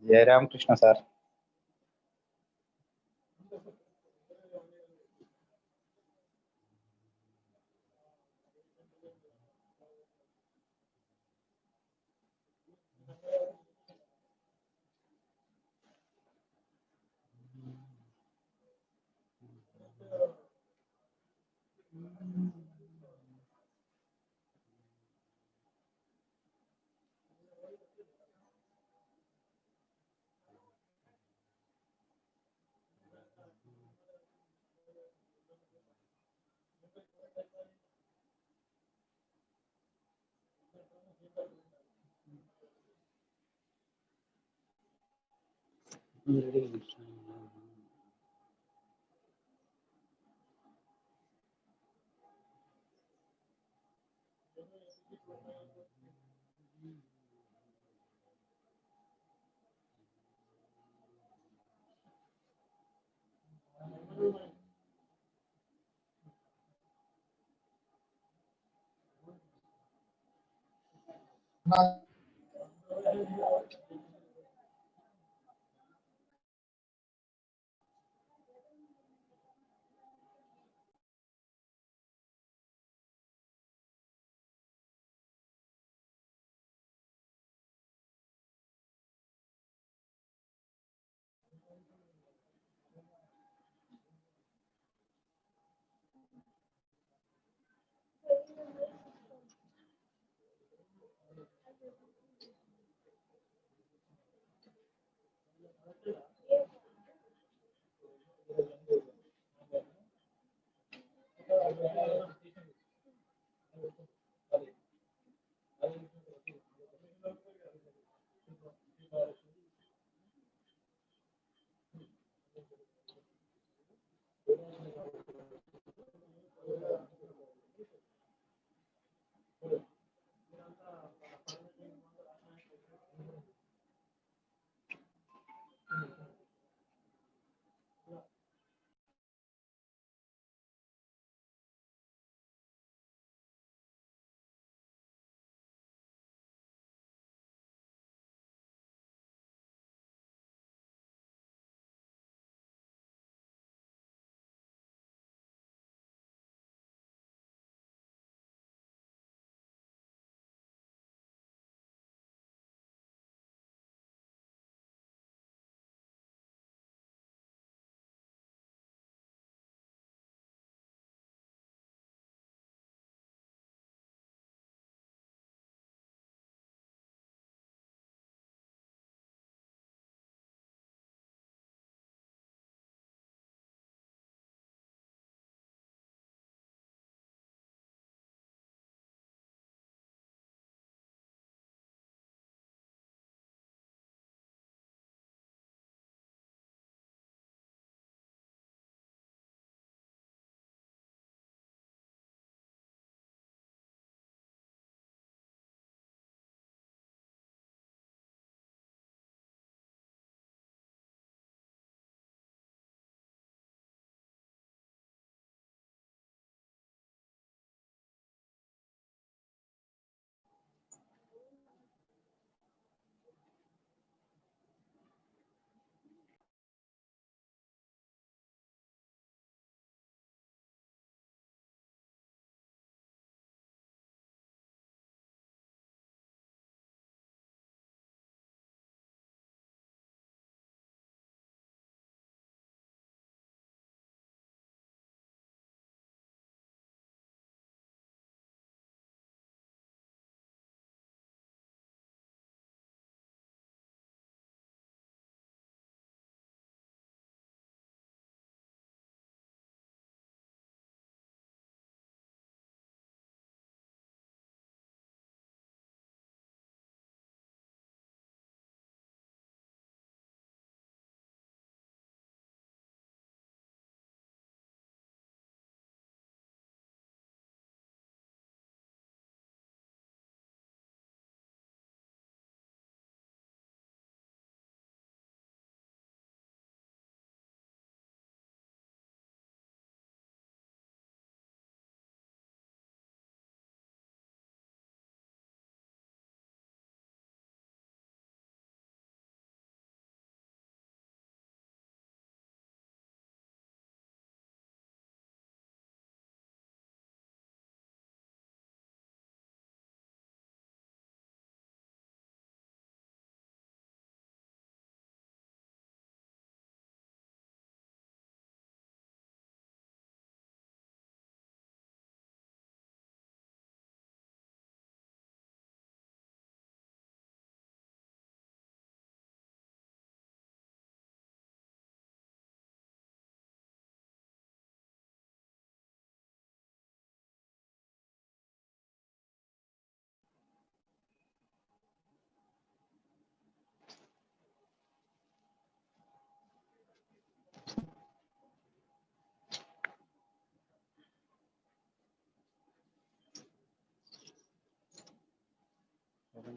जय राम कृष्ण सर।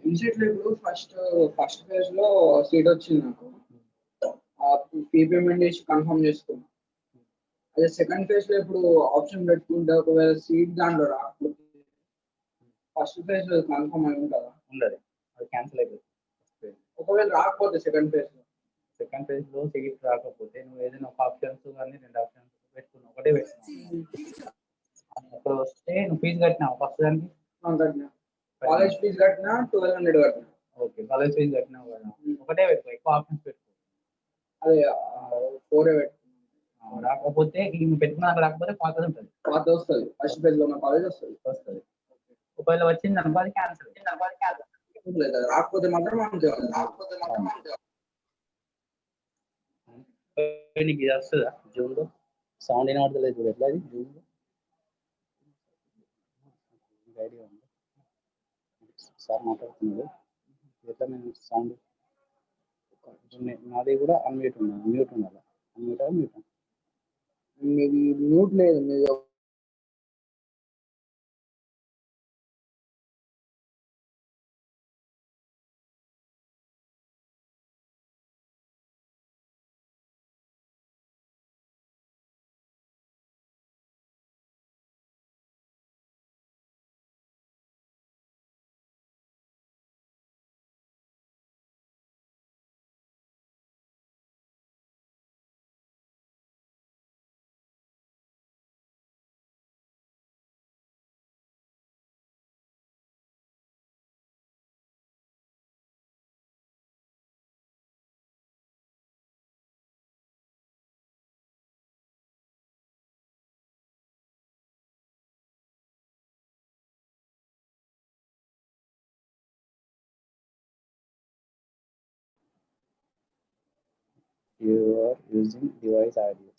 ఎంసెట్ లో ఇప్పుడు ఫస్ట్ ఫేజ్ లో సీట్ వచ్చింది నాకు. ఫీ పేమెంట్ చేసి కన్ఫర్మ్ చేసుకున్నా. అదే సెకండ్ ఫేజ్ లో ఇప్పుడు ఆప్షన్ పెట్టుకుంటే ఒకవేళ సీట్ దాంట్లో రాకపోతే ఫస్ట్ ఫేజ్ లో కన్ఫర్మ్ అయి ఉంటుందా? ఉండదు, అది క్యాన్సిల్ అయిపోతుంది. ఒకవేళ రాకపోతే సెకండ్ ఫేజ్ లో సీట్ రాకపోతే నువ్వు ఏదైనా ఒక ఆప్షన్స్ కానీ 2 ఆప్షన్స్ పెట్టుకున్నావు, ఒకటే పెట్టుకున్నావు. అప్పుడు వస్తే నువ్వు ఫీజు కట్టినావు ఫస్ట్ దానికి. కట్టినా, కాలేజ్ ఫీజు కట్టినా 1200 కట్టినా. ఓకే, కాలేజ్ ఫీజు కట్టినావు కదా, ఒకటే పెట్టుకో, ఎక్కువ ఆప్షన్స్ పెట్టుకో. అదే 4 పెట్టుకున్నాను. రాకపోతే నువ్వు పెట్టుకున్నాక రాకపోతే పాత ఉంటుంది, వస్తుంది. ఫస్ట్ ఫేజ్ లో ఉన్న కాలేజ్ వస్తుంది. ఒకవేళ వచ్చింది అనుకో అది క్యాన్సిల్. రాకపోతే మాత్రం నీకు ఇది వస్తుందా జూన్ లో? సౌండ్ వినబడతలేదు చూడు, ఎట్లా అది జూన్ లో ఐడియా ఉంది సార్ మాట్లాడుతున్నాడు ఎట్లా? నేను సౌండ్ నాది కూడా అన్మ్యూట్ ఉండాలి, మ్యూట్ ఉండాలి. మ్యూట్ మీది మ్యూట్ లేదు. మీది You are using device audio.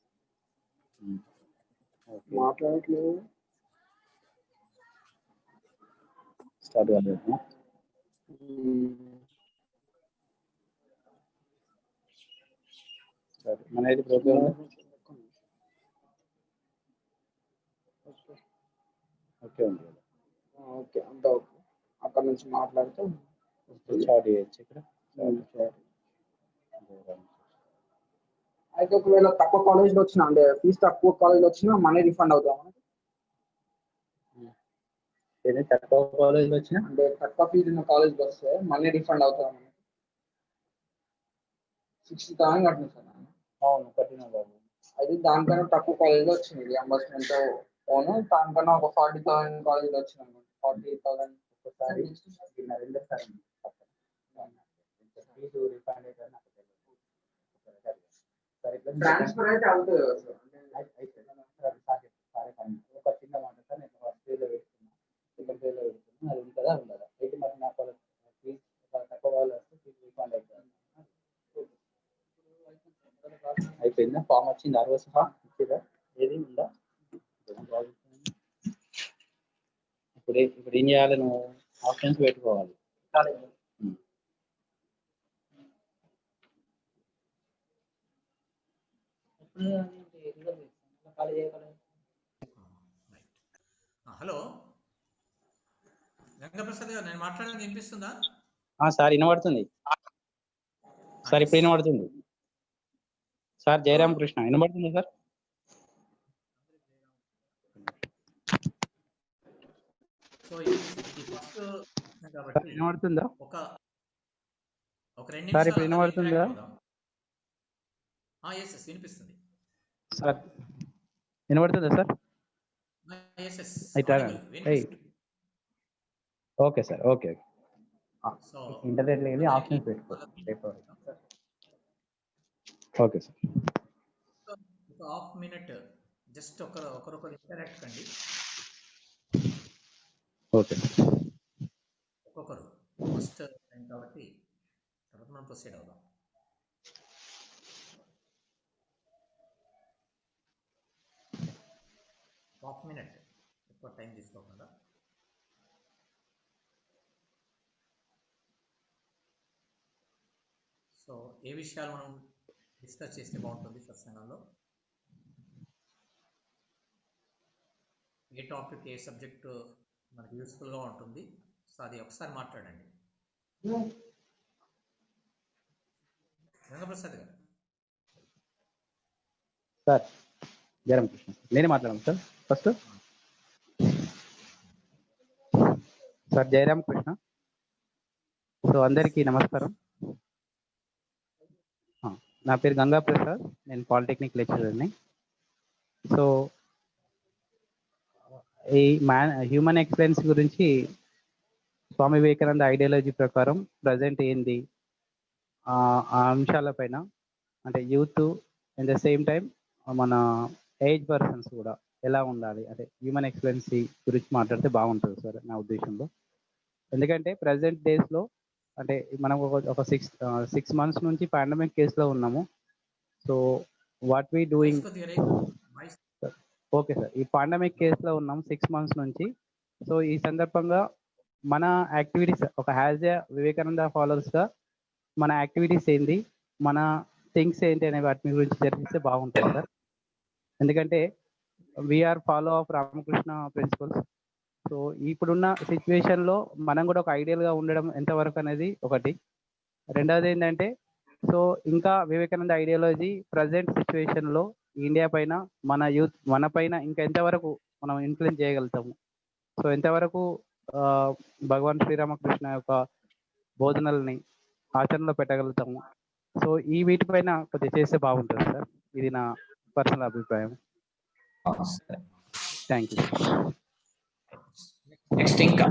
Okay. మాట్లాడట్లేదు. స్టార్ట్ కాలేదు. స్టార్ట్. మన ఇది ప్రోగ్రామ్ ఓకే ఉంది. ఓకే, అంతా ఓకే. అక్కడ నుంచి మాట్లాడితే స్టార్ట్ చేయొచ్చు ఇక్కడ. అయితే ఒకవేళ తక్కువ కాలేజ్లో వచ్చినా, అంటే ఫీజు తక్కువ కాలేజ్లో వచ్చినా మనీ రిఫండ్ అవుతాం. తక్కువ కాలేజ్లో వచ్చినా అంటే తక్కువ ఫీజు ఉన్న కాలేజ్లో వస్తే మనీ రిఫండ్ అవుతాం. 60,000 కట్టినా సార్. అవును, కట్టినా బాబు. అయితే దానికన్నా తక్కువ కాలేజ్లో వచ్చింది రియంబర్స్మెంట్ పోను. దానికన్నా ఒక 40,000 కాలేజ్లో వచ్చింది. 48,000 ఒకసారి రెండోసారి ఫీజు రిఫండ్ అయితే ట్రాన్స్ఫర్ అయితే అవుతుంది కదా సార్. ఒక చిన్న మాట సార్, నేను ఫస్ట్ ఫేజ్లో పెట్టుకున్నా, సెకండ్ ఫేజ్లో పెట్టుకున్నా, అది ఉంటుందా ఉండదా? అయితే మరి నాకు ఫీజు తక్కువ వాళ్ళు వస్తే ఫీజు రిఫండ్ అవుతుంది. అయిపోయిందా? ఫామ్ వచ్చింది, ROC ఫామ్ ఇచ్చిందా? ఏది ఉందా? ఇప్పుడు ఏం చేయాలి? నువ్వు ఆప్షన్స్ పెట్టుకోవాలి. హలో రంగప్రసాద్ గారు, నేను మాట్లాడేది వినిపిస్తుందా? సార్ వినబడుతుంది సార్, ఇప్పుడు వినబడుతుంది సార్. జయరామ్ కృష్ణ వినబడుతుంది సార్. సో ఇది ఫస్ట్ కాబట్టి వినబడుతుందా? ఒక 2 నిమిషాలు ఇప్పుడు వినబడుతుందా? ఎస్ వినిపిస్తుంది సార్. వినబడుతుందా sir? Okay sir, okay. So ఇంటర్నెట్లో వెళ్ళి ఆప్షన్స్ పెట్టుకో. Okay sir. ఒక హాఫ్ మినిట్ జస్ట్ ఒకరొకరు ఇంటరాక్ట్ కండి. ఓకే, ఒక్కొక్కరు ఫస్ట్ టైం కాబట్టి తర్వాత మనం ప్రొసీడ్ అవుదాం. హాఫ్ మినిట్, ఎక్కువ టైం తీసుకోకుండా. సో ఏ విషయాలు మనం డిస్కస్ చేస్తే బాగుంటుంది సత్సంగంలో? ఏ టాపిక్, ఏ సబ్జెక్టు మనకు యూస్ఫుల్గా ఉంటుంది? సో అది ఒకసారి మాట్లాడండి. గంగప్రసాద్ గారు. సార్ జయరామ్ కృష్ణ, నేనే మాట్లాడాను sir first. Sir Jayaram Krishna. So అందరికీ నమస్కారం. నా పేరు గంగా ప్రసాద్, నేను పాలిటెక్నిక్ లెక్చరర్ని. సో ఈ హ్యూమన్ ఎక్స్పీరియన్స్ గురించి స్వామి వివేకానంద ఐడియాలజీ ప్రకారం ప్రజెంట్ ఏంది ఆ అంశాలపైన, అంటే youth at the same time మన ఏజ్ పర్సన్స్ కూడా ఎలా ఉండాలి, అంటే హ్యూమన్ ఎక్స్పీరియన్సీ గురించి మాట్లాడితే బాగుంటుంది సార్ నా ఉద్దేశంలో. ఎందుకంటే ప్రజెంట్ డేస్లో అంటే మనం ఒక సిక్స్ మంత్స్ నుంచి పాండమిక్ కేసులో ఉన్నాము. So what we doing, okay sir, ఈ పాండమిక్ కేసులో ఉన్నాం 6 months నుంచి. సో ఈ సందర్భంగా మన యాక్టివిటీస్ ఒక యాజ్ ఏ వివేకానంద ఫాలోవర్స్గా మన యాక్టివిటీస్ ఏంటి, మన థింగ్స్ ఏంటి అనే వాటి గురించి చర్చిస్తే బాగుంటుంది సార్. ఎందుకంటే we are follow of Ramakrishna principles. So ఇప్పుడున్న సిచ్యువేషన్లో మనం కూడా ఒక ఐడియల్గా ఉండడం ఎంతవరకు అనేది ఒకటి. రెండవది ఏంటంటే, సో ఇంకా వివేకానంద ఐడియాలజీ ప్రజెంట్ సిచ్యువేషన్లో ఇండియా పైన, మన యూత్ మన పైన ఇంకా ఎంతవరకు మనం ఇన్ఫ్లుయెన్స్ చేయగలుగుతాము, సో ఎంతవరకు భగవాన్ శ్రీరామకృష్ణ యొక్క బోధనల్ని ఆచరణలో పెట్టగలుగుతాము. సో ఈ వీటిపైన కొద్దిగా చేస్తే బాగుంటుంది సార్. ఇది నా పర్సనల్ అభిప్రాయం. Thank you. నెక్స్ట్ ఇంకా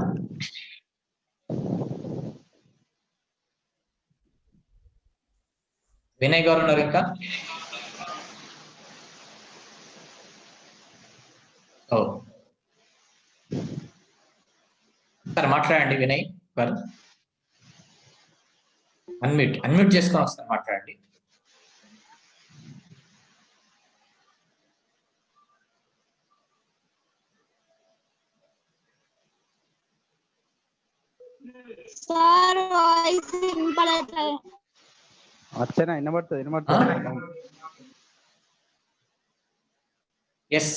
వినయ్ గారు ఉన్నారు. ఇంకా సార్ మాట్లాడండి వినయ్ గారు. అన్మ్యూట్ చేసుకొని వస్తారు, మాట్లాడండి. Sir voice వినపడట్లేదు. అర్చన వినబడుతుంది. ఎస్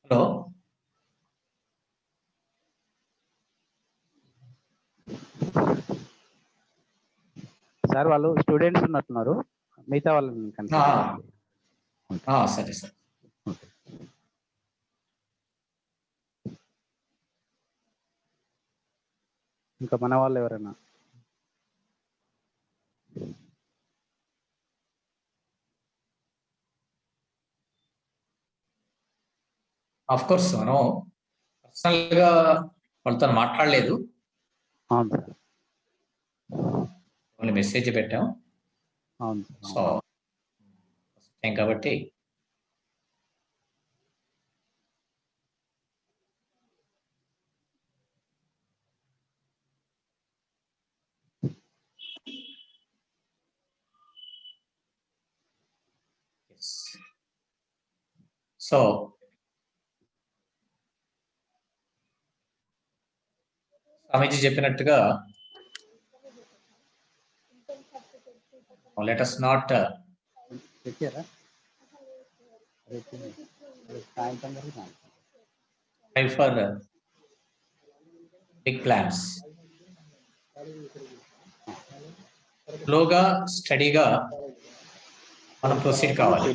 హలో సార్, వాళ్ళు స్టూడెంట్స్ ఉన్నట్టున్నారు, మిగతా వాళ్ళని సరే సార్. ఇంకా మన వాళ్ళు ఎవరైనా? ఆఫ్ కోర్స్ మనం పర్సనల్ గా వాళ్ళతో మాట్లాడలేదు, అవును సార్, ఓన్లీ మెసేజ్ పెట్టాం. అవును సో కాబట్టి సో స్వామీజీ చెప్పినట్టుగా let us not try for big plans. స్లోగా స్టడీగా మనం ప్రొసీడ్ కావాలి.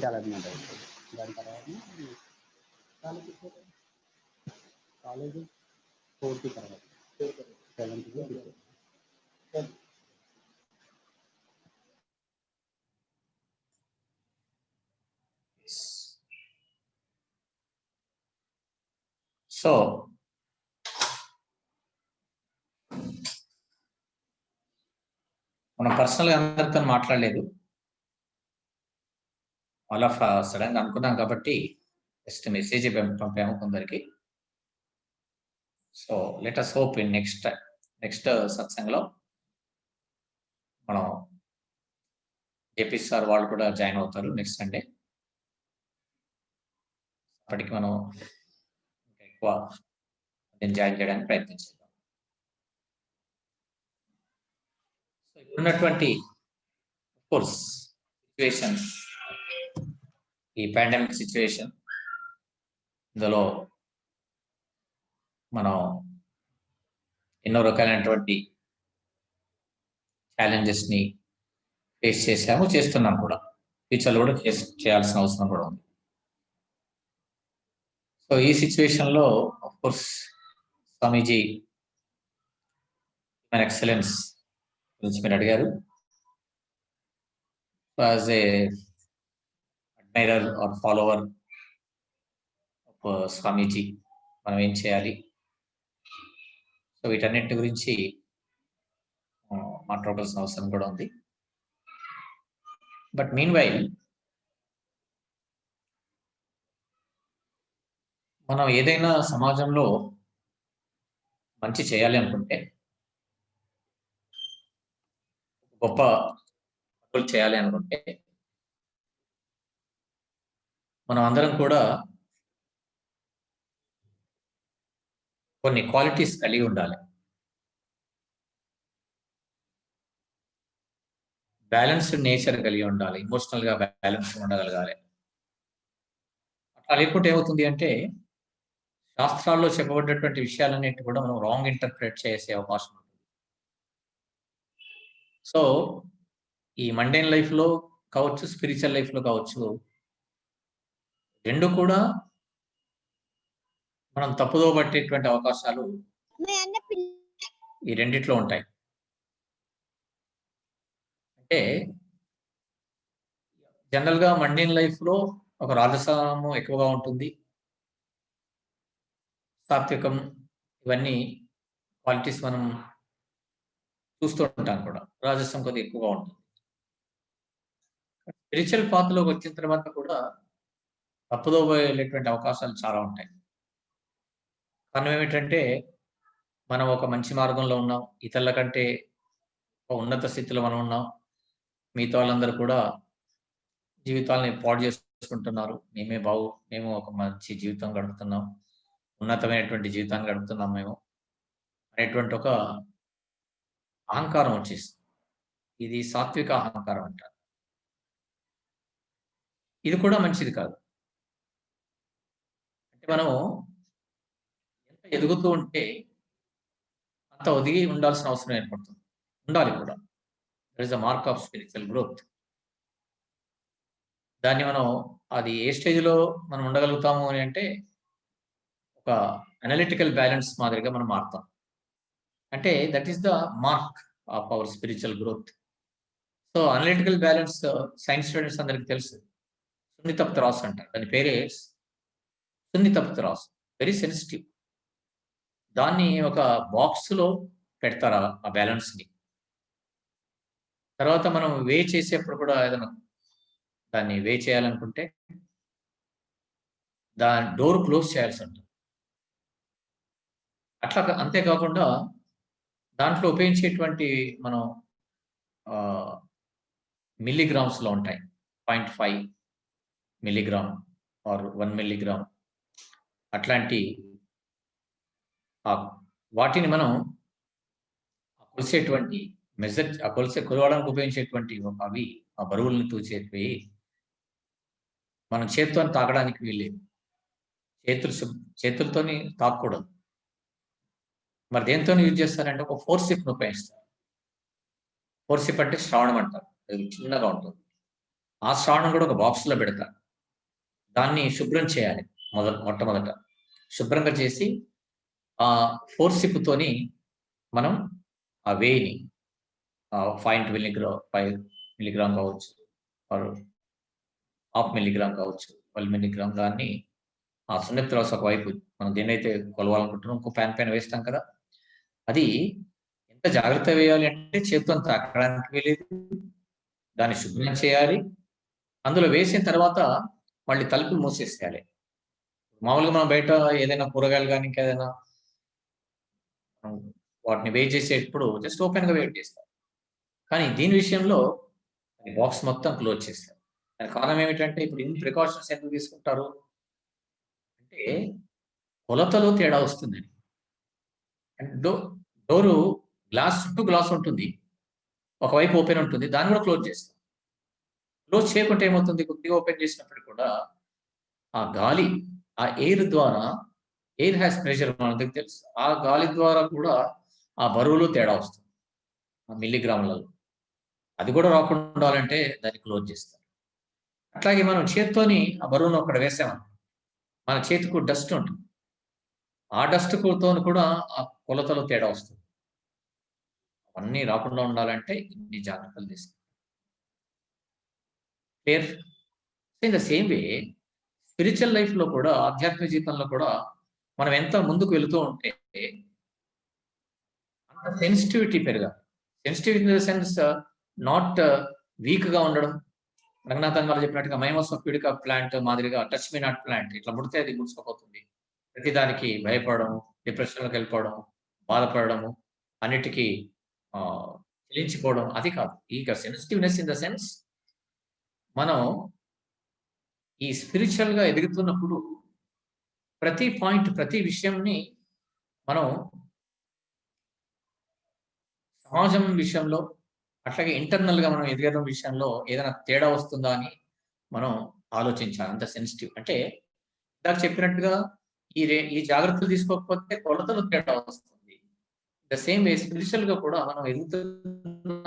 సో మనం పర్సనల్గా అందరితో మాట్లాడలేదు, ఆల్ ఆఫ్ సడన్ గా అనుకున్నాం కాబట్టి జస్ట్ మెసేజ్ పంపాము కొందరికి. So let us hope in next సత్సంగంలో మనం జేపీ సార్ వాళ్ళు కూడా జాయిన్ అవుతారు నెక్స్ట్ సండే. అప్పటికి మనం ఎక్కువ జాయిన్ చేయడానికి ప్రయత్నించాం. సో ఇప్పుడున్నటువంటి కోర్స్ సిచ్యువేషన్, ఈ పాండమిక్ సిచ్యువేషన్, ఇందులో మనం ఎన్నో రకాలైనటువంటి ఛాలెంజెస్ని ఫేస్ చేసాము, చేస్తున్నాం కూడా, ఫ్యూచర్లో కూడా చేయాల్సిన అవసరం కూడా ఉంది. సో ఈ సిచ్యువేషన్లో ఆఫ్ కోర్స్ స్వామీజీ మన ఎక్సలెన్స్ గురించి మీరు అడిగారు. As a admirer or follower of Swamiji మనం ఏం చేయాలి, సో వీటన్నిటి గురించి మాట్లాడాల్సిన అవసరం కూడా ఉంది. బట్ మీన్ వైల్ మనం ఏదైనా సమాజంలో మంచి చేయాలి అనుకుంటే, గొప్ప పనులు చేయాలి అనుకుంటే, మనం అందరం కూడా కొన్ని క్వాలిటీస్ కలిగి ఉండాలి. బ్యాలెన్స్డ్ నేచర్ కలిగి ఉండాలి, ఎమోషనల్గా బ్యాలెన్స్ ఉండగలగాలి. అట్లా లేకుంటే ఏమవుతుంది అంటే, శాస్త్రాల్లో చెప్పబడ్డటువంటి విషయాలన్నిటి కూడా మనం రాంగ్ ఇంటర్ప్రిట్ చేసే అవకాశం ఉంటుంది. సో ఈ మండేన్ లైఫ్లో కావచ్చు, స్పిరిచువల్ లైఫ్లో కావచ్చు, రెండు కూడా మనం తప్పుదో పట్టేటువంటి అవకాశాలు ఈ రెండిట్లో ఉంటాయి. అంటే జనరల్గా మండేన్ లైఫ్లో ఒక రాజసము ఎక్కువగా ఉంటుంది, సాత్వికం, ఇవన్నీ క్వాలిటీస్ మనం చూస్తూ ఉంటాం కూడా. రాజసం కొద్దిగా ఎక్కువగా ఉంటుంది. స్పిరిచువల్ పాత్రలోకి వచ్చిన తర్వాత కూడా తప్పుదో వెళ్ళేటువంటి అవకాశాలు చాలా ఉంటాయి. కారణం ఏమిటంటే, మనం ఒక మంచి మార్గంలో ఉన్నాం, ఇతరుల కంటే ఒక ఉన్నత స్థితిలో మనం ఉన్నాం, మిగతా వాళ్ళందరూ కూడా జీవితాలని పాడు చేసుకుంటున్నారు, మేము ఒక మంచి జీవితం గడుపుతున్నాం, ఉన్నతమైనటువంటి జీవితాన్ని గడుపుతున్నాం మేము అనేటువంటి ఒక అహంకారం వచ్చేస్తుంది. ఇది సాత్విక అహంకారం అంటారు. ఇది కూడా మంచిది కాదు. అంటే మనం ఎంత ఎదుగుతూ ఉంటే అంత ఒదిగి ఉండాల్సిన అవసరం ఏర్పడుతుంది, ఉండాలి కూడా. That is the mark of spiritual growth. దాన్ని మనం అది ఏ స్టేజ్లో మనం ఉండగలుగుతాము అని అంటే, ఒక అనలిటికల్ బ్యాలెన్స్ మాదిరిగా మనం మారుతాం. అంటే that is the mark of our spiritual growth. So analytical balance science students అందరికి తెలుసు, సున్నితపు త్రాసు అంటారు. దాని పేరే సున్నితపు త్రాసు, వెరీ సెన్సిటివ్. దాన్ని ఒక బాక్స్లో పెడతారు ఆ బ్యాలెన్స్ని. తర్వాత మనం వే చేసేప్పుడు కూడా ఏదైనా దాన్ని వే చేయాలనుకుంటే దాని డోర్ క్లోజ్ చేయాల్సి ఉంటుంది. అట్లా అంతేకాకుండా దాంట్లో ఉపయోగించేటువంటి మనం మిల్లీగ్రామ్స్లో ఉంటాయి, 0.5 మిల్లీగ్రామ్ ఆర్ 1 మిల్లీగ్రామ్, అట్లాంటి వాటిని మనం కొలిసేటువంటి కొలవడానికి ఉపయోగించేటువంటి అవి ఆ బరువులను తూచేవి మనం చేతితో తాకడానికి వీల్లేదు. చేతులతోని తాకూడదు. మరి దేంతో యూజ్ చేస్తారంటే ఒక ఫోర్సిప్ను ఉపయోగిస్తారు. ఫోర్సిప్ అంటే శ్రావణం అంటారు, అది చిన్నగా ఉంటుంది. ఆ శ్రావణం కూడా ఒక బాక్స్లో పెడతారు. దాన్ని శుభ్రం చేయాలి. మొట్టమొదట శుభ్రంగా చేసి ఆ ఫోర్సిప్తోని మనం ఆ వేయిని 5 మిల్లీగ్రామ్ కావచ్చు, 1/2 మిల్లీగ్రామ్ కావచ్చు, 12 మిల్లీగ్రామ్, దాన్ని ఆ సున్నిత త్రాసు ఒకవైపు మనం దేన్నైతే కొలవాలనుకుంటున్నాం ఇంకో ప్యాన్ పైన వేస్తాం కదా, అది ఎంత జాగ్రత్త వేయాలి అంటే చేతితో తాకడానికి వీలేదు, దాన్ని శుభ్రం చేయాలి. అందులో వేసిన తర్వాత మళ్ళీ తలుపులు మూసేసేయాలి. మామూలుగా మనం బయట ఏదైనా కూరగాయలు కానీ ఇంకేదైనా వాటిని వేట్ చేసేటప్పుడు జస్ట్ ఓపెన్గా వెయిట్ చేస్తారు. కానీ దీని విషయంలో బాక్స్ మొత్తం క్లోజ్ చేస్తారు. దాని కారణం ఏమిటంటే, ఇప్పుడు ఇన్ని ప్రికాషన్స్ ఎందుకు తీసుకుంటారు అంటే కొలతలో తేడా వస్తుందని. డోరు చుట్టూ గ్లాస్ ఉంటుంది, ఒకవైపు ఓపెన్ ఉంటుంది, దాన్ని కూడా క్లోజ్ చేస్తాం. క్లోజ్ చేయకుంటే ఏమవుతుంది, కొద్దిగా ఓపెన్ చేసినప్పుడు కూడా ఆ గాలి, ఆ ఎయిర్ ద్వారా, ఎయిర్ హ్యాస్ ప్రెషర్ మనకు తెలుసు, ఆ గాలి ద్వారా కూడా ఆ బరువులో తేడా వస్తుంది, ఆ మిల్లీగ్రాములలో. అది కూడా రాకుండా ఉండాలంటే దాన్ని క్లోజ్ చేస్తారు. అట్లాగే మనం చేత్తోని ఆ బరువును అక్కడ వేసామని మన చేతికి డస్ట్ ఉంటుంది, ఆ డస్ట్ తో కూడా ఆ కొలతలో తేడా వస్తుంది. అవన్నీ రాకుండా ఉండాలంటే ఇన్ని జాగ్రత్తలు తీసుకోవాలి. Clear? In the same way spiritual life లో కూడా, ఆధ్యాత్మిక జీవితంలో కూడా మనం ఎంత ముందుకు వెళుతూ ఉంటే అంత సెన్సిటివిటీ పెరగాలి. Sensitivity in the sense not week గా ఉండడం. రంగనాథన్ గారు చెప్పినట్టుగా మైమోస్ ఆఫ్ పిడికా ప్లాంట్ మాదిరిగా టచ్ మీ నాట్ ప్లాంట్, ఇట్లా ముడితే అది ముడుచుకుపోతుంది, ప్రతిదానికి భయపడడం, డిప్రెషన్లోకి వెళ్ళిపోవడం, బాధపడము, అన్నిటికీ చెలించిపోవడం, అది కాదు. ఇక సెన్సిటివ్నెస్ ఇన్ ద సెన్స్ మనం ఈ స్పిరిచువల్ గా ఎదుగుతున్నప్పుడు ప్రతి పాయింట్, ప్రతి విషయంని మనం సమాజం విషయంలో, అట్లాగే ఇంటర్నల్ గా మనం ఎదగడం విషయంలో ఏదైనా తేడా వస్తుందా అని మనం ఆలోచించాలి. అంత సెన్సిటివ్ అంటే ఇందాక చెప్పినట్టుగా ఈ జాగ్రత్తలు తీసుకోకపోతే కొలతలు తేడా వస్తుంది. ద సేమ్ వే స్పిరిచువల్ గా కూడా మనం ఎదుగుతున్న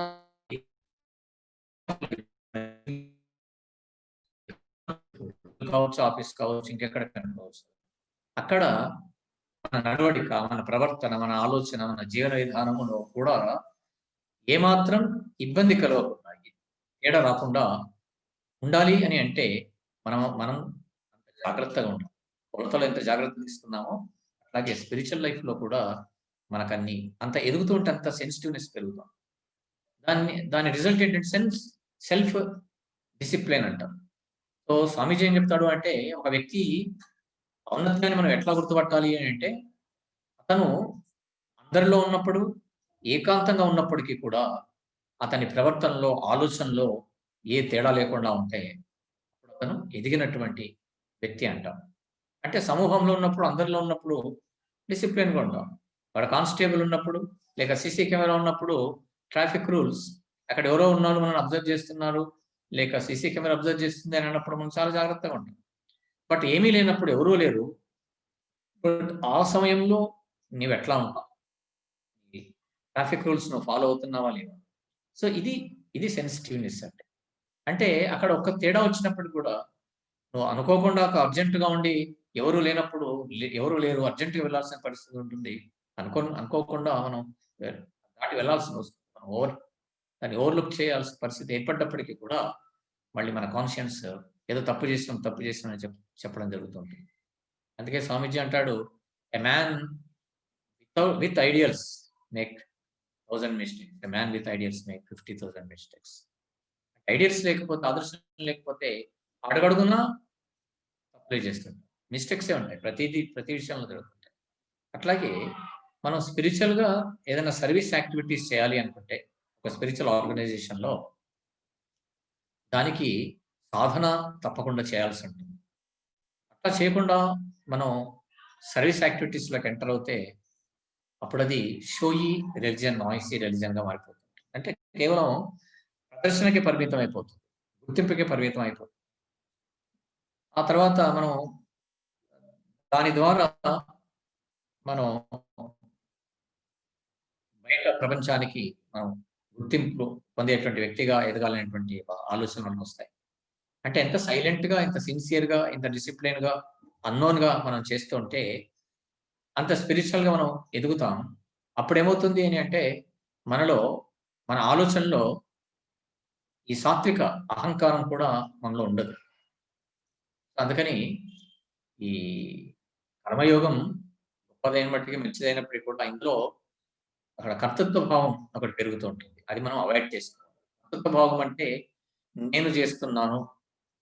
కావచ్చు, ఆఫీస్ కావచ్చు, ఇంకెక్కడ కావచ్చు, అక్కడ మన నడవడిక, మన ప్రవర్తన, మన ఆలోచన, మన జీవన విధానంలో కూడా ఏమాత్రం ఇబ్బంది కలగకుండా, తేడా రాకుండా ఉండాలి అని అంటే మనం అంత జాగ్రత్తగా ఉండాలి. కొలతలో ఎంత జాగ్రత్త తీసుకున్నామో అట్లాగే స్పిరిచువల్ లైఫ్ లో కూడా మనకన్నీ అంత ఎదుగుతూ ఉంటే అంత సెన్సిటివ్నెస్ పెరుగుతాం. దాని రిజల్ట్ ఏంటంటే సెల్ఫ్ డిసిప్లిన్ అంటాం. సో స్వామీజీ ఏం చెప్తాడు అంటే, ఒక వ్యక్తి ఔన్నత్యాన్ని మనం ఎట్లా గుర్తుపట్టాలి అని అంటే, అతను అందరిలో ఉన్నప్పుడు, ఏకాంతంగా ఉన్నప్పటికీ కూడా అతని ప్రవర్తనలో, ఆలోచనలో ఏ తేడా లేకుండా ఉంటే అప్పుడు అతను ఎదిగినటువంటి వ్యక్తి అంటాం. అంటే సమూహంలో ఉన్నప్పుడు, అందరిలో ఉన్నప్పుడు డిసిప్లిన్గా ఉంటాం. వాడు కానిస్టేబుల్ ఉన్నప్పుడు, లేక సీసీ కెమెరా ఉన్నప్పుడు ట్రాఫిక్ రూల్స్, అక్కడ ఎవరో ఉన్నారు మనం అబ్జర్వ్ చేస్తున్నారు, లేక సీసీ కెమెరా అబ్జర్వ్ చేస్తుంది అని అన్నప్పుడు మనం చాలా జాగ్రత్తగా ఉంటాం. బట్ ఏమీ లేనప్పుడు, ఎవరూ లేరు, బట్ ఆ సమయంలో నీవు ఎట్లా ఉంటావు, ట్రాఫిక్ రూల్స్ నువ్వు ఫాలో అవుతున్నావా లేవా? సో ఇది సెన్సిటివ్నెస్ అంటే. అంటే అక్కడ ఒక్క తేడా వచ్చినప్పుడు కూడా నువ్వు అనుకోకుండా ఒక అర్జెంటుగా ఉండి ఎవరు లేనప్పుడు, ఎవరు లేరు, అర్జెంటుగా వెళ్ళాల్సిన పరిస్థితి ఉంటుంది, అనుకోకుండా మనం దాటి వెళ్ళాల్సిన వస్తుంది, దాన్ని ఓవర్లుక్ చేయాల్సిన పరిస్థితి ఏర్పడ్డప్పటికీ కూడా మళ్ళీ మన కాన్షియన్స్ ఏదో తప్పు చేసినాం అని చెప్పడం జరుగుతుంది. అందుకే స్వామీజీ అంటాడు, a man with ideals make 1000 mistakes, a man with ideals make 50,000 mistakes. Ideals లేకపోతే, ఆదర్శం లేకపోతే అడుగడుగునా అప్లై చేస్తుంటాం, మిస్టేక్సే ఉంటాయి, ప్రతి విషయంలో జరుగుతుంటాయి. అట్లాగే మనం స్పిరిచువల్ గా ఏదైనా సర్వీస్ యాక్టివిటీస్ చేయాలి అనుకుంటే ఒక స్పిరిచువల్ ఆర్గనైజేషన్ లో దానికి సాధన తప్పకుండా చేయాల్సి ఉంటుంది. అట్లా చేయకుండా మనం సర్వీస్ యాక్టివిటీస్ లోకి ఎంటర్ అవుతే అప్పుడు అది షోయి రిలిజన్, నాయిసీ రిలిజన్ గా మారిపోతుంది. అంటే కేవలం ప్రదర్శనకి పరిమితం అయిపోతుంది, గుర్తింపుకే పరిమితం అయిపోతుంది. ఆ తర్వాత మనం దాని ద్వారా మనం బయట ప్రపంచానికి మనం గుర్తింపు పొందేటువంటి వ్యక్తిగా ఎదగాలనేటువంటి ఆలోచనలు మనకు వస్తాయి. అంటే ఎంత సైలెంట్ గా, ఎంత సిన్సియర్ గా, ఎంత డిసిప్లిన్ గా, అన్నోన్ గా మనం చేస్తూ ఉంటే అంత స్పిరిచువల్ గా మనం ఎదుగుతాం. అప్పుడు ఏమవుతుంది అని అంటే మనలో, మన ఆలోచనలో ఈ సాత్విక అహంకారం కూడా మనలో ఉండదు. అందుకని ఈ కర్మయోగం గొప్పదైన మట్టికి మంచిదైనప్పటికీ కూడా ఇందులో అక్కడ కర్తృత్వ భావం ఒకటి పెరుగుతూ ఉంటుంది. అది మనం అవాయిడ్ చేసుకోవాలి. కర్తృత్వ భావం అంటే నేను చేస్తున్నాను,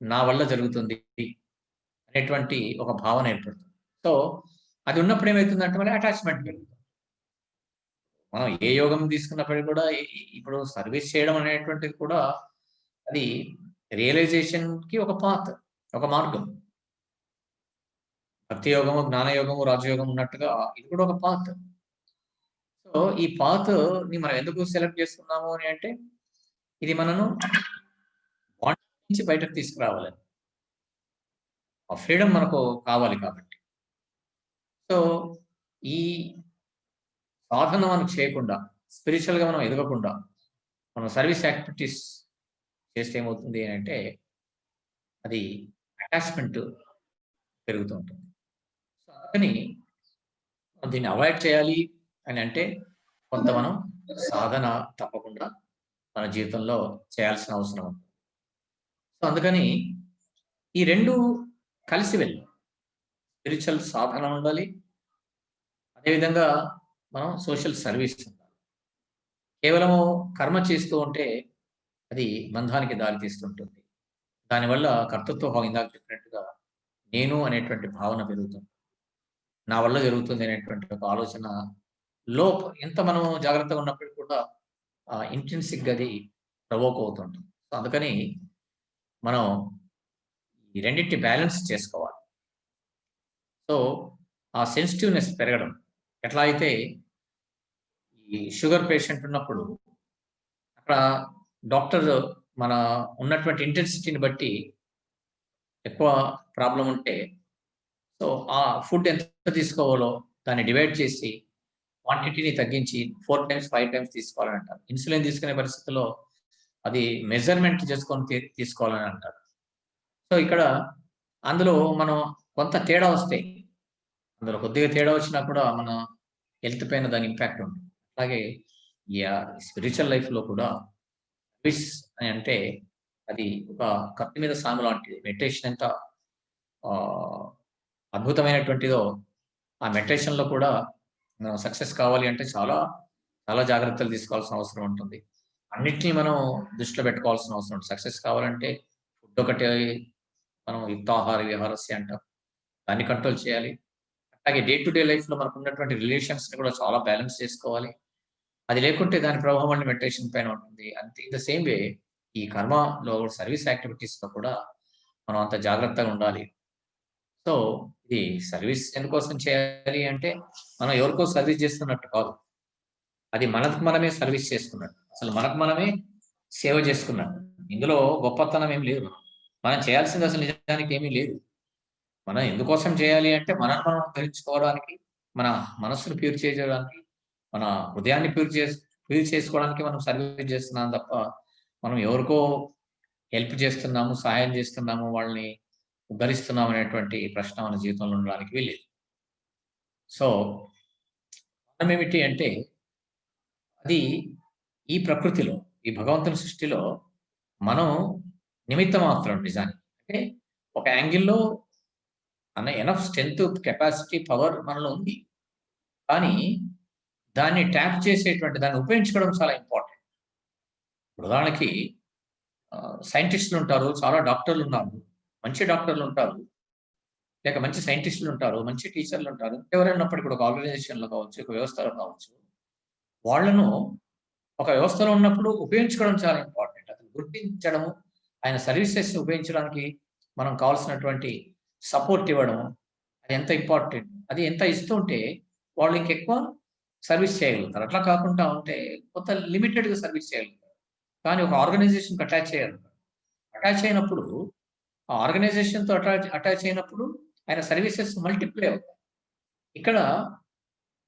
నా వల్ల జరుగుతుంది అనేటువంటి ఒక భావన ఏర్పడుతుంది. సో అది ఉన్నప్పుడు ఏమవుతుందంటే మళ్ళీ అటాచ్మెంట్ పెరుగుతుంది. మనం ఏ యోగం తీసుకున్నప్పటికీ కూడా ఇప్పుడు సర్వీస్ చేయడం అనేటువంటిది కూడా అది రియలైజేషన్ కి ఒక పాత్, ఒక మార్గం. భక్తి యోగము, జ్ఞానయోగము, రాజయోగం ఉన్నట్టుగా ఇది కూడా ఒక పాత్. సో ఈ పాత్ ని మనం ఎందుకు సెలెక్ట్ చేసుకున్నాము అని అంటే ఇది మనను నుంచి బయటకు తీసుకురావాలి. ఆ ఫ్రీడమ్ మనకు కావాలి కాబట్టి. సో ఈ సాధన మనం చేయకుండా, స్పిరిచువల్‌గా మనం ఎదగకుండా, మనం సర్వీస్ యాక్టివిటీస్ చేస్తే ఏమవుతుంది అంటే అది అటాచ్‌మెంట్ పెరుగుతూ ఉంటుంది. సో అందుకని దీన్ని అవాయిడ్ చేయాలి అని అంటే కొంత మనం సాధన తప్పకుండా మన జీవితంలో చేయాల్సిన అవసరం ఉంది. సో అందుకని ఈ 2 కలిసి వెళ్ళాలి. స్పిరిచువల్ సాధన ఉండాలి. అదేవిధంగా మనం సోషల్ సర్వీస్ ఉండాలి. కేవలము కర్మ చేస్తూ ఉంటే అది బంధానికి దారి తీస్తుంటుంది. దానివల్ల కర్తృత్వ భావం ఇందాక చెప్పినట్టుగా నేను అనేటువంటి భావన పెరుగుతుంది. నా వల్ల జరుగుతుంది అనేటువంటి ఒక ఆలోచనలో ఎంత మనం జాగ్రత్తగా ఉన్నప్పటికీ కూడా ఇంట్రిన్సిక్‌గా అది ప్రవోక్ అవుతుంటుంది. సో అందుకని మనం ఈ రెండిటిని బ్యాలెన్స్ చేసుకోవాలి. సో ఆ సెన్సిటివ్‌నెస్ పెరగడం. ఎట్లా అయితే ఈ షుగర్ పేషెంట్ ఉన్నప్పుడు అక్కడ డాక్టర్ మన ఉన్నటువంటి ఇంటెన్సిటీని బట్టి ఎక్కువ ప్రాబ్లమ్ ఉంటే సో ఆ ఫుడ్ ఎంత తీసుకోవాలో దాన్ని డివైడ్ చేసి క్వాంటిటీని తగ్గించి 4 టైమ్స్ 5 టైమ్స్ తీసుకోవాలని అంటారు. ఇన్సులిన్ తీసుకునే పరిస్థితుల్లో అది మెజర్మెంట్ చేసుకొని తీసుకోవాలని అంటారు. సో ఇక్కడ అందులో మనం కొంత తేడా వస్తే అందులో కొద్దిగా తేడా వచ్చినా కూడా మన హెల్త్ పైన దాని ఇంపాక్ట్ ఉంటుంది. అలాగే ఈ స్పిరిచువల్ లైఫ్‌లో కూడా సర్వీస్ అని అంటే అది ఒక కత్తి మీద సాము లాంటిది. మెడిటేషన్ ఎంత అద్భుతమైనటువంటిదో ఆ మెడిటేషన్‌లో కూడా మనం సక్సెస్ కావాలి అంటే చాలా చాలా జాగ్రత్తలు తీసుకోవాల్సిన అవసరం ఉంటుంది. అన్నిటిని మనం దృష్టిలో పెట్టుకోవాల్సిన అవసరం ఉంటుంది. సక్సెస్ కావాలంటే ఫుడ్ ఒకటి మనం యుక్తాహార విహారస్య అంటాం. దాన్ని కంట్రోల్ చేయాలి. అలాగే డే టు డే లైఫ్‌లో మనకున్నటువంటి రిలేషన్స్‌ని కూడా చాలా బ్యాలెన్స్ చేసుకోవాలి. అది లేకుంటే దాని ప్రభావం మళ్ళీ మెడిటేషన్ పైన ఉంటుంది. అంతే ఇన్ ద సేమ్ వే ఈ కర్మలో సర్వీస్ యాక్టివిటీస్‌లో కూడా మనం అంత జాగ్రత్తగా ఉండాలి. సో ఇది సర్వీస్ ఎందుకోసం చేయాలి అంటే మనం ఎవరికో సర్వీస్ చేస్తున్నట్టు కాదు. అది మనకు మనమే సర్వీస్ చేసుకున్నట్టు. అసలు మనకు మనమే సేవ చేసుకున్నట్టు. ఇందులో గొప్పతనం ఏమి లేదు. మనం చేయాల్సింది అసలు నిజానికి ఏమీ లేదు. మనం ఎందుకోసం చేయాలి అంటే మనల్ని మనం ఉద్ధరించుకోవడానికి, మన మనస్సును ప్యూర్ చేయడానికి, మన హృదయాన్ని ప్యూర్ చేసుకోవడానికి మనం సర్వీస్ చేస్తున్నాం తప్ప మనం ఎవరికో హెల్ప్ చేస్తున్నాము, సహాయం చేస్తున్నాము, వాళ్ళని ఉద్ధరిస్తున్నాం అనేటువంటి ప్రశ్న మన జీవితంలో ఉండడానికి వీల్లేదు. సో మనం ఏమిటి అంటే అది ఈ ప్రకృతిలో, ఈ భగవంతుని సృష్టిలో మనం నిమిత్త మాత్రం నిజానికి. అంటే ఒక యాంగిల్‌లో ఎనఫ్ స్ట్రెంగ్త్, కెపాసిటీ, పవర్ మనలో ఉంది. కానీ దాన్ని ట్యాప్ చేసేటువంటి దాన్ని ఉపయోగించుకోవడం చాలా ఇంపార్టెంట్. ఉదాహరణకి సైంటిస్టులు ఉంటారు, చాలా డాక్టర్లు ఉన్నారు, మంచి డాక్టర్లు ఉంటారు, లేక మంచి సైంటిస్టులు ఉంటారు, మంచి టీచర్లు ఉంటారు. ఎవరైనప్పటికీ కూడా ఒక ఆర్గనైజేషన్‌లో కావచ్చు, ఒక వ్యవస్థలో కావచ్చు. వాళ్ళను ఒక వ్యవస్థలో ఉన్నప్పుడు ఉపయోగించుకోవడం చాలా ఇంపార్టెంట్. అతను గుర్తించడము, ఆయన సర్వీసెస్ ఉపయోగించడానికి మనం కావాల్సినటువంటి సపోర్ట్ ఇవ్వడం అది ఎంత ఇంపార్టెంట్. అది ఎంత ఇస్తుంటే వాళ్ళు ఇంకెక్కువ సర్వీస్ చేయగలుగుతారు. అట్లా కాకుండా ఉంటే కొంత లిమిటెడ్‌గా సర్వీస్ చేయగలుగుతారు. కానీ ఒక ఆర్గనైజేషన్‌కి అటాచ్ చేయగలుగుతారు. అటాచ్ అయినప్పుడు ఆ ఆర్గనైజేషన్‌తో అటాచ్ అయినప్పుడు ఆయన సర్వీసెస్ మల్టిప్లై అవుతాయి. ఇక్కడ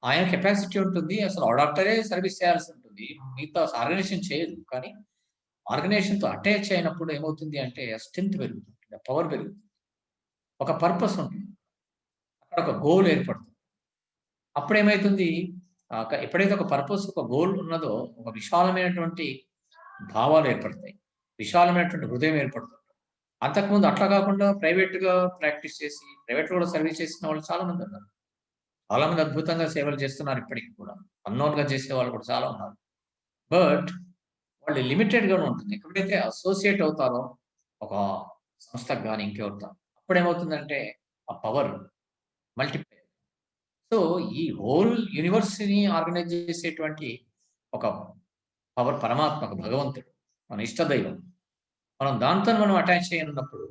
ఆయన కెపాసిటీ ఉంటుంది. అసలు ఆ డాక్టరే సర్వీస్ చేయాల్సి ఉంటుంది. మిగతా ఆర్గనైజేషన్ చేయదు. కానీ ఆర్గనైజేషన్‌తో అటాచ్ అయినప్పుడు ఏమవుతుంది అంటే స్ట్రెంగ్త్ పెరుగుతుంది, పవర్ పెరుగుతుంది. ఒక పర్పస్ ఉంటుంది. అక్కడ ఒక గోల్ ఏర్పడుతుంది. అప్పుడేమైతుంది ఎప్పుడైతే ఒక పర్పస్, ఒక గోల్ ఉన్నదో ఒక విశాలమైనటువంటి భావాలు ఏర్పడతాయి. విశాలమైనటువంటి హృదయం ఏర్పడుతుంది. అంతకుముందు అట్లా కాకుండా ప్రైవేట్‌గా ప్రాక్టీస్ చేసి, ప్రైవేట్‌లో కూడా సర్వీస్ చేసిన వాళ్ళు చాలా మంది ఉన్నారు. చాలా మంది అద్భుతంగా సేవలు చేస్తున్నారు ఇప్పటికి కూడా. అన్నోన్‌గా చేసేవాళ్ళు కూడా చాలా ఉన్నారు. బట్ వాళ్ళు లిమిటెడ్‌గానే ఉంటుంది. ఎప్పుడైతే అసోసియేట్ అవుతారో ఒక సంస్థకు గాని ఇంకెవరితో అప్పుడేమవుతుందంటే ఆ పవర్ మల్టిప్లై. సో ఈ హోల్ యూనివర్స్‌ని ఆర్గనైజ్ చేసేటువంటి ఒక పవర్ పరమాత్మ, ఒక భగవంతుడు, మన ఇష్ట దైవం. మనం దాంతో మనం అటాచ్ అయ్యి ఉన్నప్పుడు,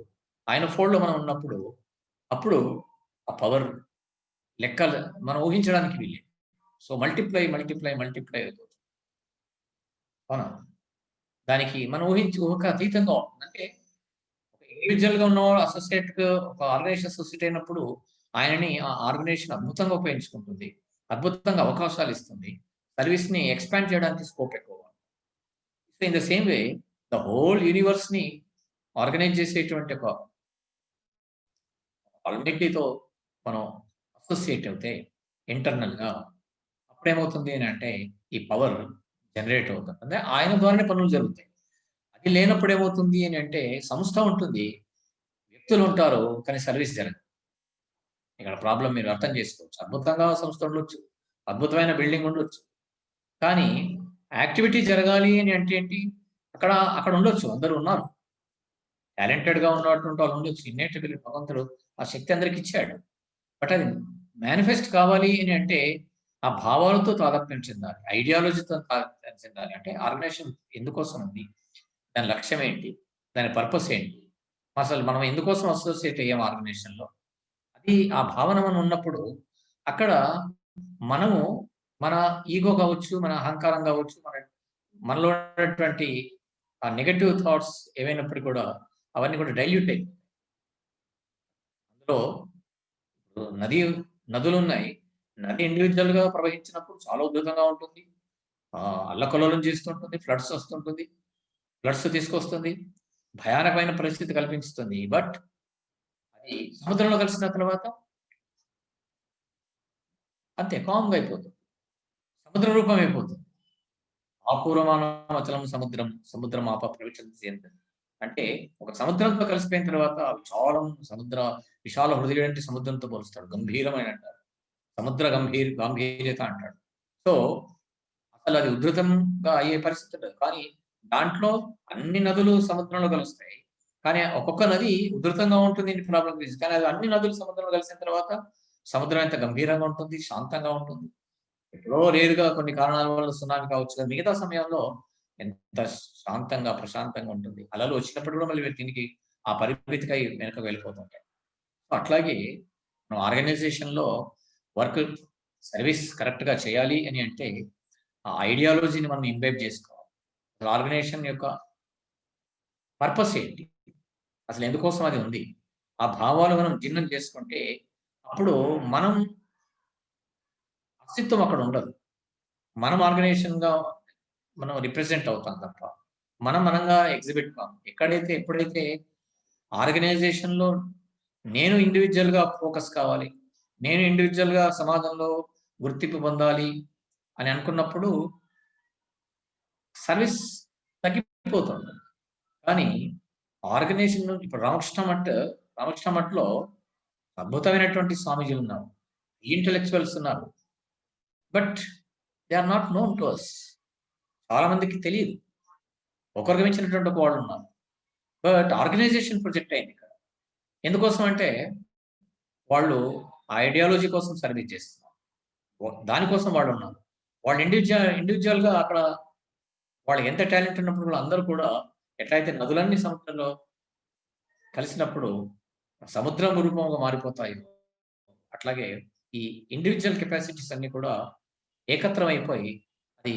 ఆయన ఫోల్డ్‌లో మనం ఉన్నప్పుడు, అప్పుడు ఆ పవర్ లెక్కలు మనం ఊహించడానికి వీల్లేదు. సో మల్టిప్లై అవుతుంది. అవునా? దానికి మనం ఊహకు అతీతంగా ఉంటుంది. అంటే ఇండివిజువల్ గా ఉన్నవాడు అసోసియేట్ ఒక ఆర్గనైజేషన్ అసోసియేట్ అయినప్పుడు ఆయనని ఆ ఆర్గనైజేషన్ అద్భుతంగా ఉపయోగించుకుంటుంది, అద్భుతంగా అవకాశాలు ఇస్తుంది, సర్వీస్ ని ఎక్స్పాండ్ చేయడానికి స్కోప్ ఎక్కువ. So in the same way the whole universe ని ఆర్గనైజ్ చేసేటువంటి ఒక ఆల్మైటీతో మనం అసోసియేట్ అవుతే ఇంటర్నల్ గా అప్పుడేమవుతుంది అని అంటే ఈ పవర్ జనరేట్ అవుతుంది, అంటే ఆయన ద్వారానే పనులు జరుగుతాయి. అది లేనప్పుడు ఏమవుతుంది అని అంటే సంస్థ ఉంటుంది, వ్యక్తులు ఉంటారు, కానీ సర్వీస్ జరగదు. ఇక్కడ ప్రాబ్లం మీరు అర్థం చేసుకోవచ్చు. అద్భుతంగా సంస్థ ఉండొచ్చు, అద్భుతమైన బిల్డింగ్ ఉండొచ్చు, కానీ యాక్టివిటీ జరగాలి అని అంటే ఏంటి, అక్కడ అక్కడ ఉండొచ్చు, అందరూ ఉన్నారు, టాలెంటెడ్ గా ఉన్నటువంటి వాళ్ళు ఉండొచ్చు, ఇన్నేట్ భగవంతుడు ఆ శక్తి అందరికి ఇచ్చాడు. బట్ అది మేనిఫెస్ట్ కావాలి అని అంటే ఆ భావాలతో తాదాత్మ్యం చెందాలి, ఐడియాలజీతో తాదాత్మ్యం చెందాలి. అంటే ఆర్గనైజేషన్ ఎందుకోసం ఉంది, దాని లక్ష్యం ఏంటి, దాని పర్పస్ ఏంటి, అసలు మనం ఎందుకోసం అసోసియేట్ అయ్యాం ఆర్గనైజేషన్ లో, అది ఆ భావన మనం ఉన్నప్పుడు అక్కడ మనము మన ఈగో కావచ్చు, మన అహంకారం కావచ్చు, మనలో ఉన్నటువంటి ఆ నెగటివ్ థాట్స్ ఏవైనప్పుడు కూడా అవన్నీ కూడా డైల్యూట్ అయిపోతాయి. అందులో నదులు ఉన్నాయి, నది ఇండివిజువల్ గా ప్రవహించినప్పుడు చాలా ఉధృతంగా ఉంటుంది, అల్లకల్లోలం చేస్తుంటుంది, ఫ్లడ్స్ వస్తుంటుంది, ఫ్లడ్స్ తీసుకొస్తుంది, భయానకమైన పరిస్థితి కల్పిస్తుంది. బట్ అది సముద్రంలో కలిసిన తర్వాత అంతే కామ్గా అయిపోతుంది, సముద్ర రూపం అయిపోతుంది. ఆపూర్వమానమచలం సముద్రం ఆప ప్రవిశంతి అంటే ఒక సముద్రంతో కలిసిపోయిన తర్వాత విశాల హృదయుడంటే సముద్రంతో పోలుస్తాడు, గంభీరమైన అంటారు, సముద్ర గాంభీర్యత అంటాడు. సో అసలు అది ఉధృతంగా అయ్యే పరిస్థితి ఉండదు, కానీ దాంట్లో అన్ని నదులు సముద్రంలో కలుస్తాయి, కానీ ఒక్కొక్క నది ఉధృతంగా ఉంటుంది, ప్రాబ్లం కానీ అది అన్ని నదులు సముద్రంలో కలిసిన తర్వాత సముద్రం ఎంత గంభీరంగా ఉంటుంది, శాంతంగా ఉంటుంది. ఎప్పుడో రేరుగా కొన్ని కారణాల వల్ల సునామీ కావచ్చు, మిగతా సమయంలో ఎంత శాంతంగా ప్రశాంతంగా ఉంటుంది. అలలు వచ్చినప్పుడు కూడా మళ్ళీ దీనికి ఆ పరిమితికై వెనక వెళ్ళిపోతుంటాయి. అట్లాగే మనం ఆర్గనైజేషన్ లో వర్క్ సర్వీస్ కరెక్ట్ గా చేయాలి అని అంటే ఆ ఐడియాలజీని మనం ఇంబైబ్ చేసుకోవాలి. అసలు ఆర్గనైజేషన్ యొక్క పర్పస్ ఏంటి, అసలు ఎందుకోసం అది ఉంది, ఆ భావాలు మనం జీర్ణం చేసుకుంటే అప్పుడు మనం అస్తిత్వం అక్కడ ఉండదు, మనం ఆర్గనైజేషన్ గా మనం రిప్రజెంట్ అవుతాం తప్ప మనంగా ఎగ్జిబిట్ కాం. ఎప్పుడైతే ఆర్గనైజేషన్ లో నేను ఇండివిజువల్ గా ఫోకస్ కావాలి, నేను ఇండివిజువల్ గా సమాజంలో గుర్తింపు పొందాలి అని అనుకున్నప్పుడు సర్వీస్ తగ్గిపోతుంది. కానీ ఆర్గనైజేషన్ ఇప్పుడు రామకృష్ణ మఠలో అద్భుతమైనటువంటి స్వామీజీలు ఉన్నారు, ఇంటెలెక్చువల్స్ ఉన్నారు, but they are not known to us. చాలా మందికి తెలియదు, ఒకరికి మించినటువంటి వాళ్ళు ఉన్నారు. బట్ ఆర్గనైజేషన్ ప్రొజెక్ట్ అయింది ఇక్కడ. ఎందుకోసం అంటే వాళ్ళు ఆ ఐడియాలజీ కోసం సర్వీస్ చేస్తున్నారు, దానికోసం వాళ్ళు ఉన్నారు. వాళ్ళు ఇండివిజువల్ గా అక్కడ వాళ్ళకి ఎంత టాలెంట్ ఉన్నప్పుడు కూడా అందరూ కూడా ఎట్లయితే నదులన్నీ సముద్రంలో కలిసినప్పుడు సముద్రం రూపంగా మారిపోతాయి, అట్లాగే ఈ ఇండివిజువల్ కెపాసిటీస్ అన్ని కూడా ఏకత్రం అయిపోయి అది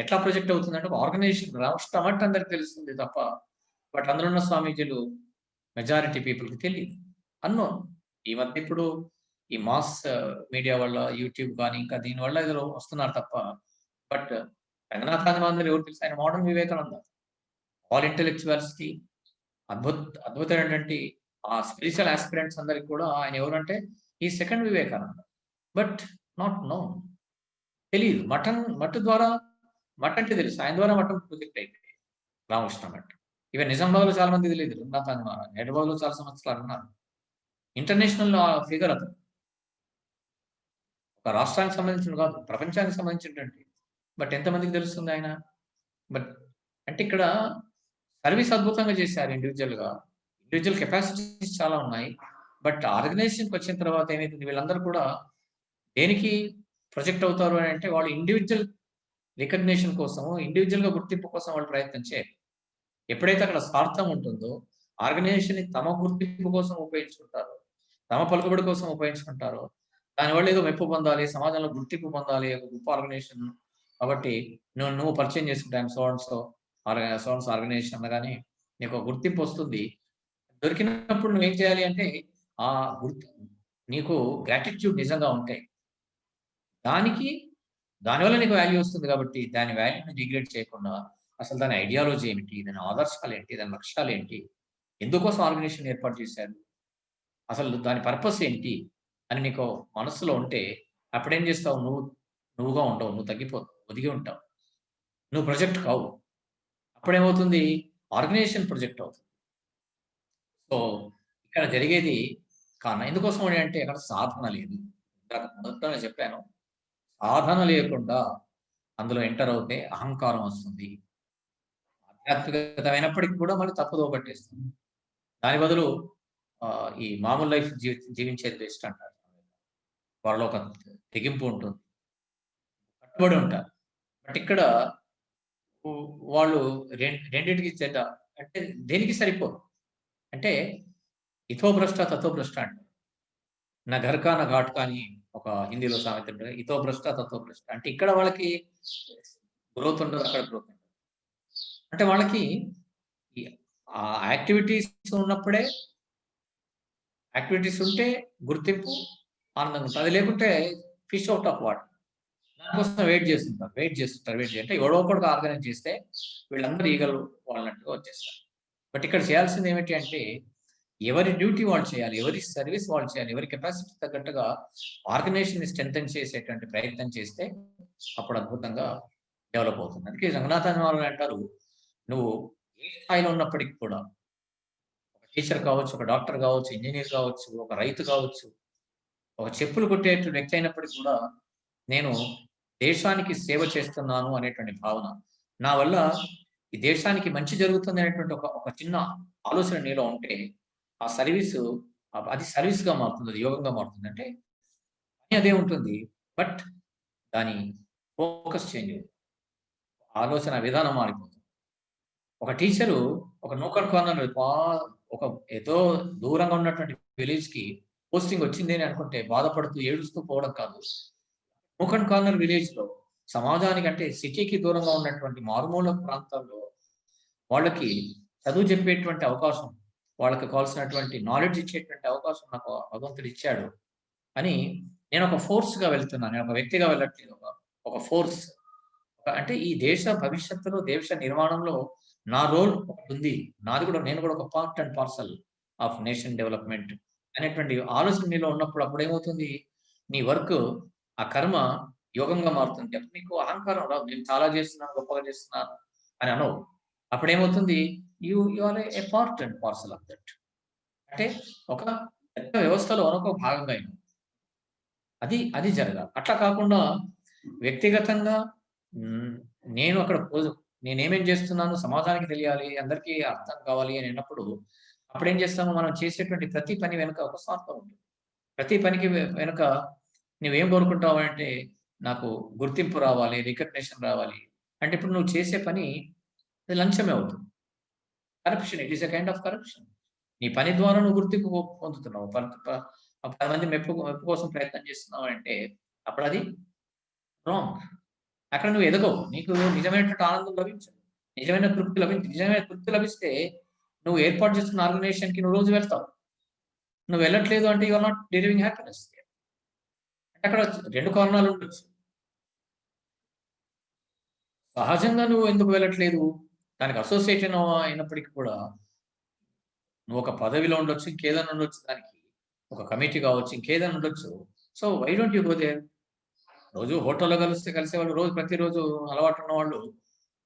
ఎట్లా ప్రొజెక్ట్ అవుతుందంటే ఒక ఆర్గనైజేషన్ రాష్ట్రం అంటే అందరికి తెలుస్తుంది తప్ప బట్ అందులో ఉన్న స్వామీజీలు మెజారిటీ పీపుల్కి తెలియదు, అన్నోన్. ఈ మధ్య ఇప్పుడు ఈ మాస్ మీడియా వల్ల యూట్యూబ్ కానీ ఇంకా దీనివల్ల ఏదో వస్తున్నారు తప్ప బట్ రంగనాథానందరు ఎవరు తెలుసు, ఆయన మోడర్న్ వివేకానంద. ఆల్ ఇంటెలెక్చువల్స్ కి అద్భుతమైనటువంటి ఆ స్పిరిచువల్ ఆస్పిరెంట్స్ అందరికి కూడా ఆయన ఎవరంటే ఈ second Vivekananda. But not no, తెలియదు. మఠం ద్వారా మఠం అంటే తెలుసు, ఆయన ద్వారా మఠం ప్రొజెక్ట్ అయిపోయింది రామకృష్ణ మఠం. ఈవెన్ నిజామాబాద్లో చాలా మంది తెలియదు, హైదరాబాద్ లో చాలా సంవత్సరాలు ఉన్నారు. ఇంటర్నేషనల్ ఫిగర్ అతను, ఒక రాష్ట్రానికి సంబంధించిన కాదు ప్రపంచానికి సంబంధించినటువంటి. బట్ ఎంతమందికి తెలుస్తుంది ఆయన? బట్ అంటే ఇక్కడ సర్వీస్ అద్భుతంగా చేశారు ఇండివిజువల్ కెపాసిటీస్ చాలా ఉన్నాయి. బట్ ఆర్గనైజేషన్కి వచ్చిన తర్వాత ఏమైతుంది, వీళ్ళందరూ కూడా దేనికి ప్రొజెక్ట్ అవుతారు అని అంటే వాళ్ళు ఇండివిజువల్ రికగ్నేషన్ కోసము, ఇండివిజువల్ గా గుర్తింపు కోసం వాళ్ళు ప్రయత్నం చేయరు. ఎప్పుడైతే అక్కడ స్వార్థం ఉంటుందో ఆర్గనైజేషన్ తమ గుర్తింపు కోసం ఉపయోగించుకుంటారో, తమ పలుకుబడి కోసం ఉపయోగించుకుంటారో, దానివల్ల ఏదో మెప్పు పొందాలి, సమాజంలో గుర్తింపు పొందాలి, ఒక గొప్ప ఆర్గనైజేషన్ కాబట్టి నువ్వు పరిచయం చేసుకుంటాను సోన్స్ ఆర్గనైజేషన్ అనగానే నీకు ఒక గుర్తింపు వస్తుంది. దొరికినప్పుడు నువ్వేం చేయాలి అంటే ఆ నీకు గ్రాటిట్యూడ్ నిజంగా ఉంటే దానివల్ల నీకు వాల్యూ వస్తుంది కాబట్టి దాని వాల్యూని డిగ్రేడ్ చేయకుండా అసలు దాని ఐడియాలజీ ఏమిటి, దాని ఆదర్శాలు ఏంటి, దాని లక్ష్యాలు ఏంటి, ఎందుకోసం ఆర్గనైజేషన్ ఏర్పాటు చేశారు, అసలు దాని పర్పస్ ఏంటి అని నీకు మనసులో ఉంటే అప్పుడేం చేస్తావు, నువ్వుగా ఉంటావు, నువ్వు తగ్గిపోతావు, ఒదిగి ఉంటావు, నువ్వు ప్రొజెక్ట్ కావు. అప్పుడేమవుతుంది, ఆర్గనైజేషన్ ప్రొజెక్ట్ అవుతుంది. సో ఇక్కడ జరిగేది కారణం ఎందుకోసం అంటే అక్కడ సాధన లేదు. మొదట చెప్పాను, సాధన లేకుండా అందులో ఎంటర్ అవుతే అహంకారం వస్తుంది. ఆధ్యాత్మికతమైనప్పటికీ కూడా మళ్ళీ తప్పుదో పట్టేస్తుంది. దాని బదులు ఈ మామూలు లైఫ్ జీవించేది బెస్ట్ అంటారు. వాళ్ళలో ఒక తెగింపు ఉంటుంది, కట్టుబడి ఉంటారు. బట్ ఇక్కడ వాళ్ళు రెండింటికి చేత అంటే దేనికి సరిపోరు. అంటే ఇథోభ్రష్ట తథోభ్రష్ట అంటే నా ఘర్కా నా ఘాట్కా అని ఒక హిందీలో సామెత ఉంటుంది. ఇథోభ్రష్ట తథోభ్రష్ట అంటే ఇక్కడ వాళ్ళకి గ్రోత్ ఉండదు, అక్కడ గ్రోత్ ఉండదు. అంటే వాళ్ళకి ఆ యాక్టివిటీస్ ఉన్నప్పుడే, యాక్టివిటీస్ ఉంటే గుర్తింపు ఆనందంగా ఉంటుంది. అది లేకుంటే ఫిష్ అవుట్ ఆఫ్ వాటర్. దానికోసం వెయిట్ చేస్తుంటారు. అంటే ఎవడో ఒకటి ఆర్గనైజ్ చేస్తే వీళ్ళందరూ ఈగలు వాళ్ళన్నట్టుగా వచ్చేస్తారు. బట్ ఇక్కడ చేయాల్సింది ఏమిటి అంటే ఎవరి డ్యూటీ వాళ్ళు చేయాలి, ఎవరి సర్వీస్ వాళ్ళు చేయాలి, ఎవరి కెపాసిటీ తగ్గట్టుగా ఆర్గనైజేషన్ స్ట్రెంథెన్ చేసేటువంటి ప్రయత్నం చేస్తే అప్పుడు అద్భుతంగా డెవలప్ అవుతుంది. అందుకే రంగనాథన్ వాళ్ళు అంటారు, నువ్వు ఏ స్థాయిలో ఉన్నప్పటికీ కూడా, ఒక టీచర్ కావచ్చు, ఒక డాక్టర్ కావచ్చు, ఇంజనీర్ కావచ్చు, ఒక రైతు కావచ్చు, ఒక చెప్పులు కొట్టే వ్యక్తి అయినప్పటికీ కూడా నేను దేశానికి సేవ చేస్తున్నాను అనేటువంటి భావన, నా వల్ల ఈ దేశానికి మంచి జరుగుతుంది అనేటువంటి ఒక చిన్న ఆలోచన నీలో ఉంటే ఆ సర్వీసు అది సర్వీస్గా మారుతుంది, అది యోగంగా మారుతుంది. అంటే అదే ఉంటుంది, బట్ దాని ఫోకస్ చేంజ్ అవుతుంది, ఆలోచన విధానం మారిపోతుంది. ఒక టీచరు ఒక నూకల్ కార్నర్ ఒక ఏదో దూరంగా ఉన్నటువంటి విలేజ్కి పోస్టింగ్ వచ్చింది అని అనుకుంటే బాధపడుతూ ఏడుస్తూ పోవడం కాదు. నూకల్ కార్నర్ విలేజ్లో సమాజానికి అంటే సిటీకి దూరంగా ఉన్నటువంటి మారుమూల ప్రాంతాల్లో వాళ్ళకి చదువు చెప్పేటువంటి అవకాశం, వాళ్ళకి కావాల్సినటువంటి నాలెడ్జ్ ఇచ్చేటువంటి అవకాశం నాకు భగవంతుడు ఇచ్చాడు అని నేను ఒక ఫోర్స్గా వెళ్తున్నాను. నేను ఒక వ్యక్తిగా వెళ్ళట్లేదు, ఒక ఫోర్స్. అంటే ఈ దేశ భవిష్యత్తులో, దేశ నిర్మాణంలో నా రోల్ ఒకటి ఉంది, నేను కూడా ఒక part and parcel of nation development అనేటువంటి ఆలోచన నీలో ఉన్నప్పుడు అప్పుడు ఏమవుతుంది, నీ వర్క్, ఆ కర్మ యోగంగా మారుతుంది. అప్పుడు నీకు అహంకారం రాదు, నేను చాలా చేస్తున్నాను, గొప్పగా చేస్తున్నాను అని అనవు. అప్పుడు ఏమవుతుంది, you are a part and parcel of that. అంటే ఒక పెద్ద వ్యవస్థలో ఒక భాగంగా అది జరగాలి. అట్లా కాకుండా వ్యక్తిగతంగా నేను అక్కడ నేనేమేం చేస్తున్నాను సమాజానికి తెలియాలి, అందరికీ అర్థం కావాలి అని అన్నప్పుడు అప్పుడు ఏం చేస్తాము, మనం చేసేటువంటి ప్రతి పని వెనుక ఒక స్వార్థం ఉంటుంది. ప్రతి పనికి వెనుక నువ్వేం కోరుకుంటావు అంటే నాకు గుర్తింపు రావాలి, రికగ్నిషన్ రావాలి. అంటే ఇప్పుడు నువ్వు చేసే పని లంచమే అవుతుంది, corruption. It is a kind of corruption. నీ పని ద్వారా నువ్వు గుర్తింపు పొందుతున్నావు, 10 మంది మెప్పు కోసం ప్రయత్నం చేస్తున్నావు అంటే అప్పుడు అది రాంగ్. అక్కడ నువ్వు ఎదగవు, నీకు నిజమైనటువంటి ఆనందం లభించదు, నిజమైన తృప్తి లభిస్తే నువ్వు ఏర్పాటు చేస్తున్న ఆర్గనైజేషన్కి నువ్వు రోజు వెళ్తావు. నువ్వు వెళ్ళట్లేదు అంటే యు ఆర్ నాట్ డెరివింగ్ హ్యాపీనెస్. అంటే అక్కడ 2 కారణాలు ఉండొచ్చు. సహజంగా నువ్వు ఎందుకు వెళ్ళట్లేదు, దానికి అసోసియేట్ అయినప్పటికీ కూడా నువ్వు ఒక పదవిలో ఉండొచ్చు, ఇంకేదైనా ఉండొచ్చు, దానికి ఒక కమిటీ కావచ్చు, ఇంకేదైనా ఉండొచ్చు. So why don't you go there? రోజు హోటల్లో కలిసేవాళ్ళు, ప్రతిరోజు అలవాటు ఉన్న వాళ్ళు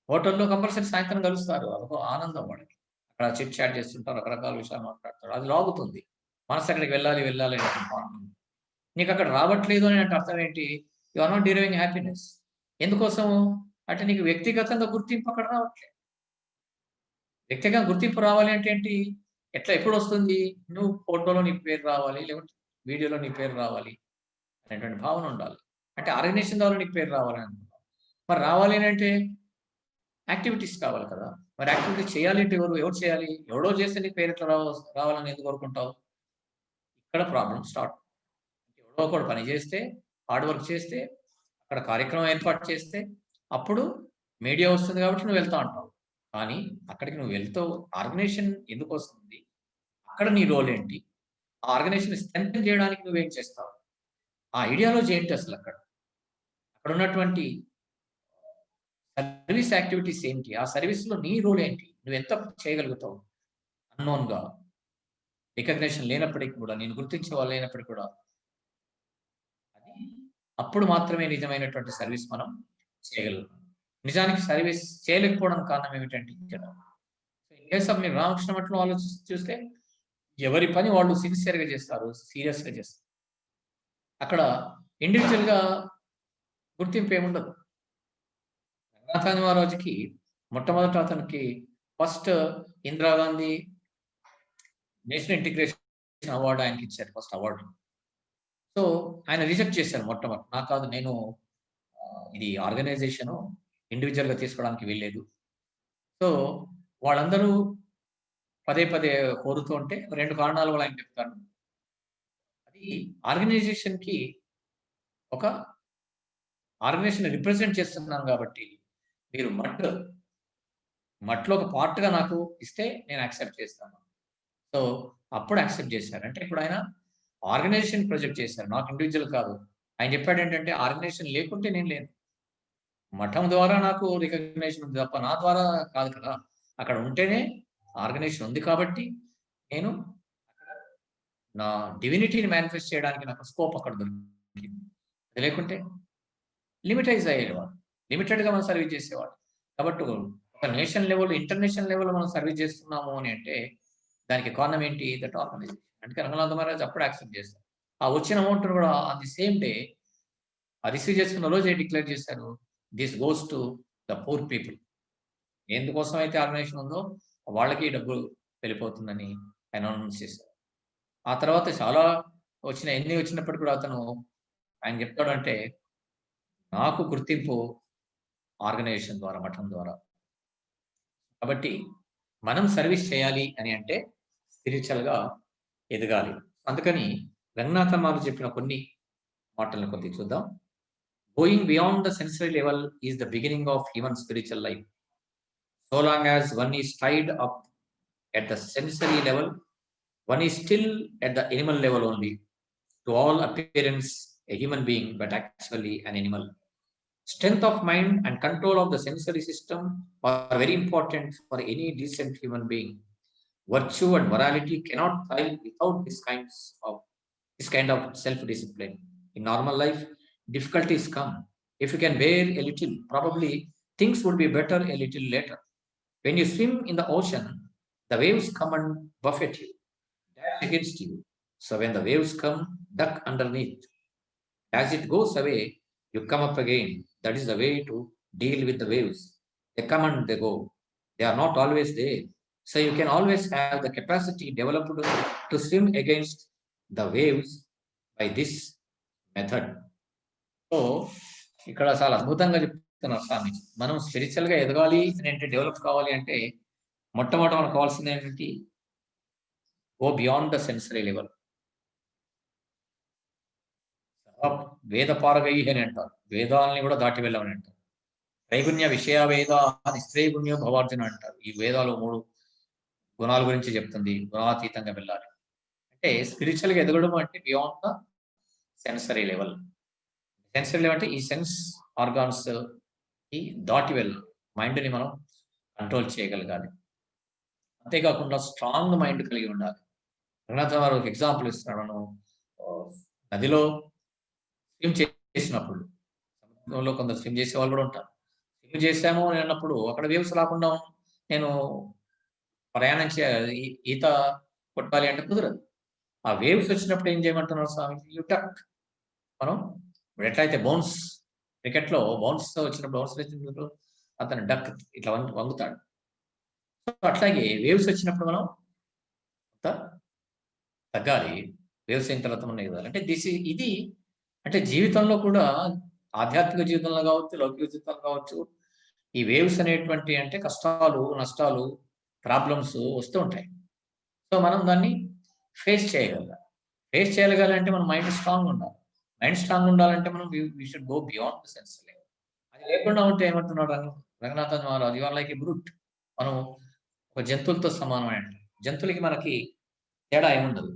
హోటల్లో కంపల్సరీ సాయంత్రం కలుస్తారు. అదొక ఆనందం వాళ్ళకి. అక్కడ చిట్ చాట్ చేస్తుంటారు, రకరకాల విషయాలు మాట్లాడతారు, అది లాగుతుంది మనసు. అక్కడికి వెళ్ళాలి నీకు అక్కడ రావట్లేదు అని అంటే అర్థం ఏంటి, యు ఆర్ నాట్ డెరివింగ్ హ్యాపీనెస్. ఎందుకోసం అంటే నీకు వ్యక్తిగతంగా గుర్తింపు అక్కడ రావట్లేదు. వ్యక్తిగతంగా గుర్తింపు రావాలి అంటే ఏంటి, ఎప్పుడు వస్తుంది, నువ్వు ఫోటోలో నీ పేరు రావాలి, లేకుంటే వీడియోలో నీ పేరు రావాలి అనేటువంటి భావన ఉండాలి. అంటే ఆర్గనైజేషన్ ద్వారా నీకు పేరు రావాలని అనుకుంటావు. మరి రావాలి అని అంటే యాక్టివిటీస్ కావాలి కదా. మరి యాక్టివిటీస్ చేయాలి అంటే ఎవరు చేయాలి? ఎవడో చేస్తే నీకు పేరు ఎట్లా రావాలని ఎందుకు కోరుకుంటావు? ఇక్కడ ప్రాబ్లం స్టార్ట్. ఎవడో ఒకడు పని చేస్తే, హార్డ్ వర్క్ చేస్తే, అక్కడ కార్యక్రమం ఏర్పాటు చేస్తే అప్పుడు మీడియా వస్తుంది కాబట్టి నువ్వు వెళ్తా అంటావు. కానీ అక్కడికి నువ్వు వెళ్తావు, ఆర్గనైజేషన్ ఎందుకు వస్తుంది, అక్కడ నీ రోల్ ఏంటి, ఆ ఆర్గనైజేషన్ స్ట్రెంథెన్ చేయడానికి నువ్వేం చేస్తావు, ఆ ఐడియాలజీ ఏంటి అసలు, అక్కడ ఉన్నటువంటి సర్వీస్ యాక్టివిటీస్ ఏంటి, ఆ సర్వీస్లో నీ రోల్ ఏంటి, నువ్వు ఎంత చేయగలుగుతావు, అన్నోన్గా రికగ్నేషన్ లేనప్పటికీ కూడా, నేను గుర్తించే వాళ్ళు లేనప్పటికీ కూడా, అది అప్పుడు మాత్రమే నిజమైనటువంటి సర్వీస్ మనం చేయగలుగుతాం. నిజానికి సర్వీస్ చేయలేకపోవడం కారణం ఏమిటంటే ఇక్కడ ఇన్ కేస్ ఆఫ్ మీరు రామకృష్ణ మఠంలో ఆలోచించి చూస్తే ఎవరి పని వాళ్ళు సిన్సియర్గా చేస్తారు, సీరియస్గా చేస్తారు. అక్కడ ఇండివిజువల్గా గుర్తింపు ఏముండదు. రంగనాథాని మహారాజుకి మొట్టమొదట అతనికి first Indira Gandhi national integration award ఆయనకి ఇచ్చారు, ఫస్ట్ అవార్డు. సో ఆయన రిజెక్ట్ చేశారు మొట్టమొదటి, నాకు కాదు, నేను ఇది ఆర్గనైజేషను ఇండివిజువల్గా తీసుకోవడానికి వీల్లేదు. సో వాళ్ళందరూ పదే పదే కోరుతూ ఉంటే 2 కారణాలు కూడా ఆయన చెప్తారు. అది ఆర్గనైజేషన్కి ఒక ఆర్గనైజేషన్ రిప్రజెంట్ చేస్తున్నాను కాబట్టి మీరు మట్లో ఒక పార్ట్గా నాకు ఇస్తే నేను యాక్సెప్ట్ చేస్తాను. సో అప్పుడు యాక్సెప్ట్ చేశారు. అంటే ఇప్పుడు ఆయన ఆర్గనైజేషన్ ప్రొజెక్ట్ చేశారు, నాకు ఇండివిజువల్ కాదు. ఆయన చెప్పాడు ఏంటంటే ఆర్గనైజేషన్ లేకుంటే నేను లేను, మఠం ద్వారా నాకు రికగ్నేషన్ ఉంది తప్ప నా ద్వారా కాదు కదా. అక్కడ ఉంటేనే ఆర్గనైజేషన్ ఉంది కాబట్టి నేను అక్కడ నా డివినిటీని మేనిఫెస్ట్ చేయడానికి నాకు స్కోప్ అక్కడ దొరికింది. అది లేకుంటే లిమిటైజ్ అయ్యేవాడు, లిమిటెడ్గా మనం సర్వీస్ చేసేవాడు. కాబట్టి ఒక నేషనల్ లెవెల్, ఇంటర్నేషనల్ లెవెల్లో మనం సర్వీస్ చేస్తున్నాము అని అంటే దానికి కారణం ఏంటి, దట్ ఆర్గనైజేషన్. అంటే రంగనాథ మహారాజ్ అప్పుడు యాక్సెప్ట్ చేస్తారు. ఆ వచ్చిన అమౌంట్ కూడా on the same day receive చేసుకున్న రోజే డిక్లేర్ చేశారు, this goes to the poor people. ఎందుకోసం అయితే ఆర్గనైజేషన్ ఉందో వాళ్ళకి డబ్బులు వెళ్ళిపోతుందని ఆయన అనౌన్స్ చేశారు. ఆ తర్వాత చాలా ఎన్ని వచ్చినప్పటికీ కూడా ఆయన చెప్తాడంటే నాకు గుర్తింపు ఆర్గనైజేషన్ ద్వారా, మఠం ద్వారా. కాబట్టి మనం సర్వీస్ చేయాలి అని అంటే స్పిరిచువల్గా ఎదగాలి. అందుకని రంగనాథ మహారాజ్ చెప్పిన కొన్ని మాటలను కొద్దిగా చూద్దాం. Going beyond the sensory level is the beginning of human spiritual life. So long as one is tied up at the sensory level, one is still at the animal level only. To all appearance, a human being, but actually an animal. Strength of mind and control of the sensory system are very important for any decent human being. Virtue and morality cannot thrive without this kind of self-discipline. In normal life, difficulties come. If you can bear a little, probably things would be better a little later. When you swim in the ocean, the waves come and buffet you, dash against you. So when the waves come, duck underneath. As it goes away, you come up again. That is the way to deal with the waves. They come and they go. They are not always there. So you can always have the capacity developed to swim against the waves by this method. So, ఇక్కడ చాలా అద్భుతంగా చెప్తున్నారు స్వామి. మనం స్పిరిచువల్గా ఎదగాలి అని అంటే, develop కావాలి అంటే మొట్టమొదట మనకు కావాల్సింది ఏంటి, go beyond the sensory level. వేద పారగై అని అంటారు, వేదాలని కూడా దాటి వెళ్ళమని అంటారు. త్రైగుణ్య విషయ వేద నిస్త్రైగుణ్య భవార్జున అంటారు. ఈ వేదాలు 3 గుణాల గురించి చెప్తుంది, గుణాతీతంగా వెళ్ళాలి అంటే. స్పిరిచువల్గా ఎదగడం అంటే beyond the sensory level. Sensory level అంటే ఈ సెన్స్ ఆర్గాన్స్ కి దాటి వెళ్ళాలి, మైండ్ని మనం కంట్రోల్ చేయగలగాలి. అంతేకాకుండా స్ట్రాంగ్ మైండ్ కలిగి ఉండాలి. రంగనాథ గారు ఒక ఎగ్జాంపుల్ ఇస్తున్నాడు. మనం నదిలో స్విమ్ చేసినప్పుడు, సముద్రంలో కొందరు స్విమ్ చేసే వాళ్ళు కూడా ఉంటారు. స్విమ్ చేసాము అని అన్నప్పుడు అక్కడ వేవ్స్ రాకుండా నేను ప్రయాణం ఈత కొట్టాలి అంటే కుదరదు. ఆ వేవ్స్ వచ్చినప్పుడు ఏం చేయమంటున్నారు స్వామి, యు డక్. మనం ఎట్లయితే బౌన్స్, క్రికెట్లో బౌన్స్ వచ్చినప్పుడు అతను డక్ ఇట్లా వంగుతాడు. సో అట్లాగే వేవ్స్ వచ్చినప్పుడు మనం తగ్గాలి, వేవ్స్ అయిన తర్వాత మనం ఎదగాలి. అంటే ఇది అంటే జీవితంలో కూడా, ఆధ్యాత్మిక జీవితంలో కావచ్చు, లౌకిక జీవితంలో కావచ్చు, ఈ వేవ్స్ అనేటువంటి అంటే కష్టాలు, నష్టాలు, ప్రాబ్లమ్స్ వస్తూ ఉంటాయి. సో మనం దాన్ని ఫేస్ చేయగలగాలి అంటే మన మైండ్ స్ట్రాంగ్ ఉండాలి. మైండ్ స్ట్రాంగ్ ఉండాలంటే మనం we should go beyond the sense level. అది లేకుండా ఉంటే ఏమంటున్నాడు Ranganatha Maharaj, you are like a brute. మనం ఒక జంతువులతో సమానమైన, జంతువులకి మనకి తేడా ఏముండదు.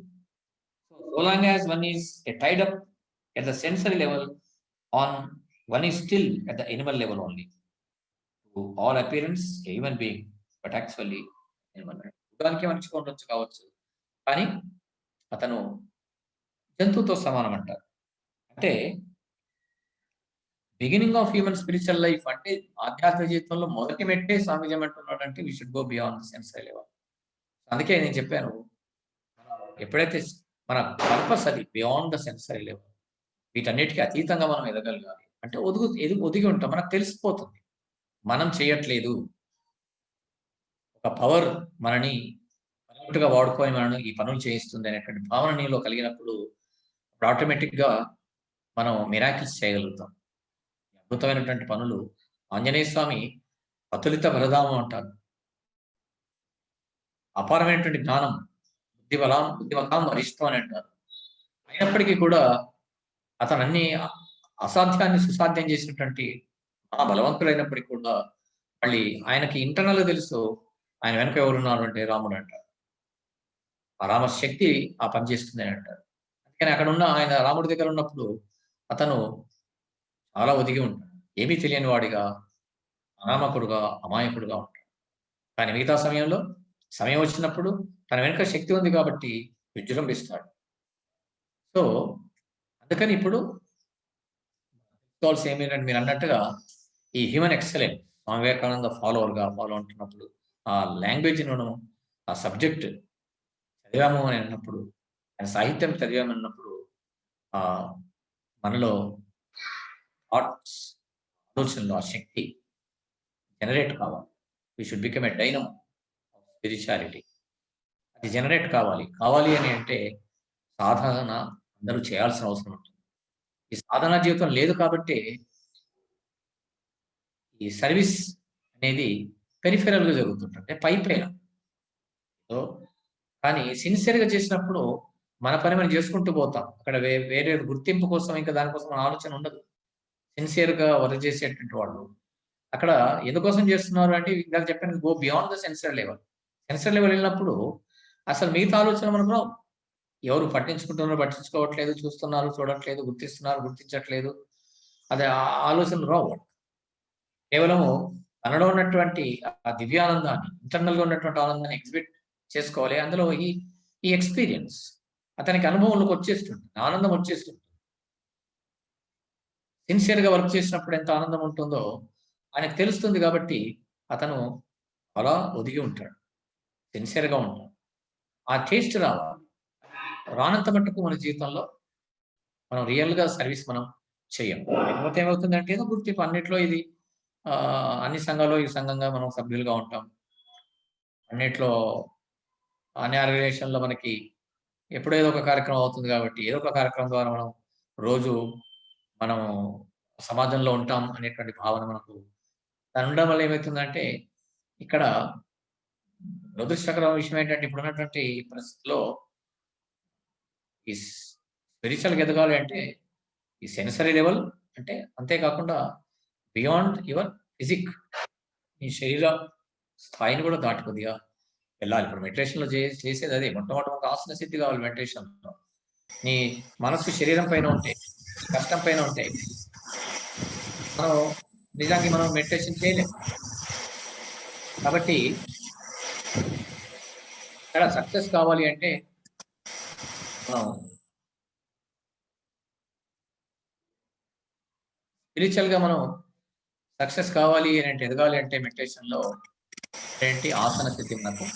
So long as one is tied up at the sensory level, one is still at the animal level only. To all appearance a human being, but actually animal. ఉదాహరణకి మనిషి ఉండొచ్చు కావచ్చు, కానీ అతను జంతువుతో సమానం అంటారు. అంటే beginning of human spiritual life అంటే ఆధ్యాత్మిక జీవితంలో మొదటి మెట్టే స్వామిజీ ఏమంటున్నాడంటే we should go beyond the sensory level. అందుకే నేను చెప్పాను, ఎప్పుడైతే మన పర్పస్ అది బియాండ్ ద సెన్సరీ లెవెల్, వీటన్నిటికీ అతీతంగా మనం ఎదగలగాలి. అంటే ఒదిగి ఉంటాం, మనకు తెలిసిపోతుంది మనం చేయట్లేదు. ఒక పవర్ మనని పర్ఫెక్ట్గా వాడుకొని మనను ఈ పనులు చేయిస్తుంది అనేటువంటి భావన నీలో కలిగినప్పుడు ఆటోమేటిక్గా మనం మిరాకిల్స్ చేయగలుగుతాం. అద్భుతమైనటువంటి పనులు ఆంజనేయ స్వామి అతులిత బలధామం అంటారు. అపారమైనటువంటి జ్ఞానం, బుద్ధిమతాం వరిష్టం అని అంటారు. అయినప్పటికీ కూడా అతను అన్ని అసాధ్యాన్ని సుసాధ్యం చేసినటువంటి ఆ బలవంతుడైనప్పటికీ కూడా మళ్ళీ ఆయనకి ఇంటర్నల్ తెలుసు ఆయన వెనక ఎవరున్నారు అంటే రాముడు అంటారు. ఆ రామశక్తి ఆ పని చేస్తుంది అని అంటారు. అందుకని అక్కడ ఉన్న ఆయన రాముడి దగ్గర ఉన్నప్పుడు అతను చాలా ఒదిగి ఉంటాడు, ఏమీ తెలియని వాడిగా, అనామకుడుగా, అమాయకుడుగా ఉంటాడు. కానీ మిగతా సమయంలో సమయం వచ్చినప్పుడు తన వెనుక శక్తి ఉంది కాబట్టి విజృంభిస్తాడు. సో అందుకని ఇప్పుడు ఏమేంటంటే మీరు అన్నట్టుగా ఈ human excellent Swami Vivekananda follow అంటున్నప్పుడు ఆ లాంగ్వేజ్ మనం ఆ సబ్జెక్ట్ చదివాము అని అన్నప్పుడు, ఆయన సాహిత్యం చదివాము అన్నప్పుడు ఆ మనలో థాట్స్, ఆలోచనలు, ఆ శక్తి జనరేట్ కావాలి. We should become a dynamo of spirituality. అది జనరేట్ కావాలి అని అంటే సాధన అందరూ చేయాల్సిన అవసరం ఉంటుంది. ఈ సాధనా జీవితం లేదు కాబట్టి ఈ సర్వీస్ అనేది పెరిఫెరల్గా జరుగుతుంటుంది, పైపైన. సో కానీ సిన్సియర్గా చేసినప్పుడు మన పని మనం చేసుకుంటూ పోతాం. అక్కడ వేరే గుర్తింపు కోసం ఇంకా దానికోసం మన ఆలోచన ఉండదు. సిన్సియర్గా వర్క్ చేసేటువంటి వాళ్ళు అక్కడ ఎందుకోసం చేస్తున్నారు అంటే ఇందాక చెప్పాను, go beyond the sensor level. Sensor level వెళ్ళినప్పుడు అసలు మిగతా ఆలోచన మనకు రావు. ఎవరు పట్టించుకుంటున్నారో పట్టించుకోవట్లేదు, చూస్తున్నారు చూడట్లేదు, గుర్తిస్తున్నారు గుర్తించట్లేదు, అదే ఆలోచనలు రావు. కేవలము తనలో ఉన్నటువంటి ఆ దివ్యానందాన్ని, ఇంటర్నల్గా ఉన్నటువంటి ఆనందాన్ని ఎగ్జిబిట్ చేసుకోవాలి. అందులో ఈ ఎక్స్పీరియన్స్ అతనికి అనుభవంలోకి వచ్చేస్తుంది, ఆనందం వచ్చేస్తుంది. సిన్సియర్గా వర్క్ చేసినప్పుడు ఎంత ఆనందం ఉంటుందో ఆయనకు తెలుస్తుంది కాబట్టి అతను అలా ఒదిగి ఉంటాడు, సిన్సియర్గా ఉంటాడు. ఆ టేస్ట్ రావాలి. రానంత మట్టుకు మన జీవితంలో మనం రియల్గా సర్వీస్ మనం చెయ్యం. లేకపోతే ఏమవుతుందంటే ఏదో గుర్తింపు అన్నిట్లో ఇది అన్ని సంఘాల్లో ఈ సంఘంగా మనం సభ్యులుగా ఉంటాం. అన్నిట్లో అన్ని ఆర్గనైజేషన్లో మనకి ఎప్పుడో ఏదో ఒక కార్యక్రమం అవుతుంది కాబట్టి ఏదో ఒక కార్యక్రమం ద్వారా మనం రోజు మనం సమాజంలో ఉంటాం అనేటువంటి భావన మనకు దాని ఉండడం వల్ల ఏమవుతుందంటే ఇక్కడ దురదృష్టకరమైన విషయం ఏంటంటే ఇప్పుడు ఉన్నటువంటి పరిస్థితిలో ఈ స్పిరిచువల్గా ఎదగాలి అంటే ఈ సెన్సరీ లెవెల్ అంటే అంతేకాకుండా బియాండ్ యువర్ ఫిజిక్, నీ శరీర స్థాయిని కూడా దాటి కొద్దిగా వెళ్ళాలి. ఇప్పుడు మెడిటేషన్లో చేసేది అదే. మొట్టమొదటి ఒక ఆసన సిద్ధి కావాలి మెడిటేషన్లో. నీ మనసు శరీరం పైన ఉంటే, కష్టం పైన ఉంటే మనం నిజానికి మనం మెడిటేషన్ చేయలేము. కాబట్టి ఇక్కడ సక్సెస్ కావాలి అంటే మనం స్పిరిచువల్గా మనం సక్సెస్ కావాలి అని అంటే, ఎదగాలి అంటే మెడిటేషన్లో ఏంటి ఆసన స్థితి మనకు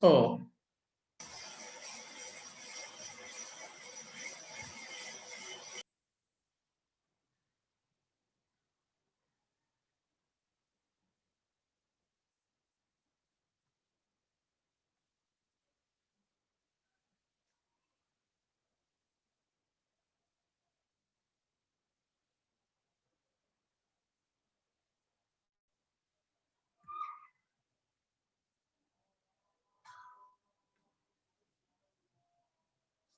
సో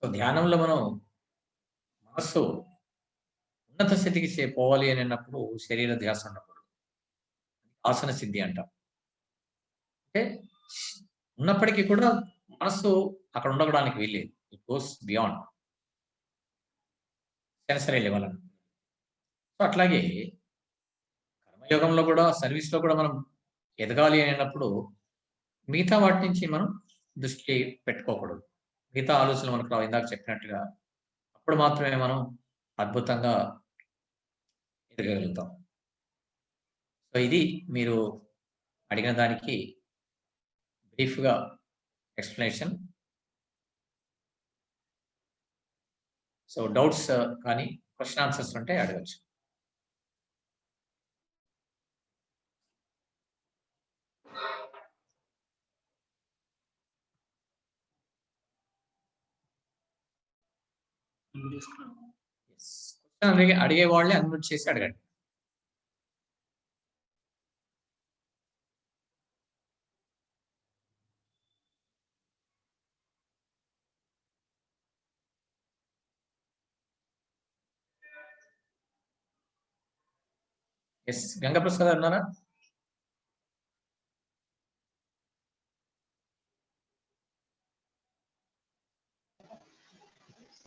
సో ధ్యానంలో మనం మనస్సు ఉన్నత స్థితికి పోవాలి అని అన్నప్పుడు శరీర ధ్యాస ఉన్నప్పుడు ఆసన సిద్ధి అంటాం. అంటే ఉన్నప్పటికీ కూడా మనస్సు అక్కడ ఉండడానికి వీల్లేదు. It goes beyond sensory level అని. సో అట్లాగే కర్మయోగంలో కూడా సర్వీస్లో కూడా మనం ఎదగాలి అన్నప్పుడు మిగతా వాటి నుంచి మనం దృష్టి పెట్టుకోకూడదు. మిగతా ఆలోచనలు మనకు రావు. ఇందాక చెప్పినట్టుగా అప్పుడు మాత్రమే మనం అద్భుతంగా ఎదగలుగుతాం. సో ఇది మీరు అడిగిన దానికి బ్రీఫ్గా ఎక్స్ప్లెనేషన్. సో డౌట్స్ కానీ క్వశ్చన్ ఆన్సర్స్ ఉంటే అడగచ్చు. అడిగే వాళ్ళే అన్మ్యూట్ చేసి అడగండి. ఎస్ గంగాప్రసాద్ గారు ఉన్నారా?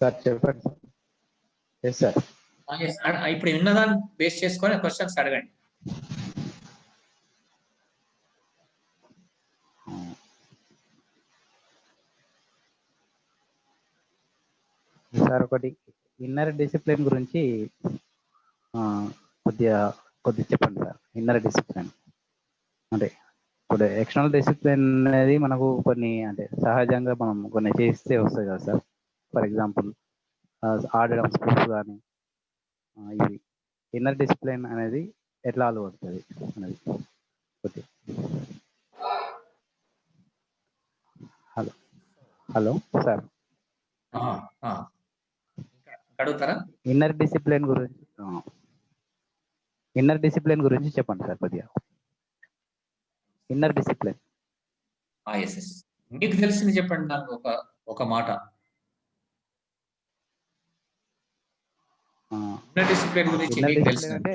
సార్ చెప్పండి. Yes sir. ఇప్పుడు విన్నదాన్ని బేస్ చేసుకొని క్వశ్చన్స్ అడగండి. సార్ ఒకటి ఇన్నర్ డిసిప్లిన్ గురించి కొద్దిగా చెప్పండి సార్. ఇన్నర్ డిసిప్లిన్ అంటే ఇప్పుడు ఎక్స్టర్నల్ డిసిప్లిన్ అనేది మనకు కొన్ని అంటే సహజంగా మనం కొన్ని చేస్తే వస్తాయి కదా సార్. ఫర్ ఎగ్జాంపుల్ ఆడడం, స్పోర్ట్స్ కానీ ఇవి. ఇన్నర్ డిసిప్లిన్ అనేది ఎట్లా అలవడుతుంది అనేది కొద్దిగా. హలో సార్, అడుగుతారా? ఇన్నర్ డిసిప్లిన్ గురించి చెప్పండి సార్ కొద్దిగా. ఇన్నర్ డిసిప్లిన్ మీకు తెలిసింది చెప్పండి నాకు ఒక మాట. ఇన్నర్ డిసిప్లిన్ గురించి మీకు తెలిసింది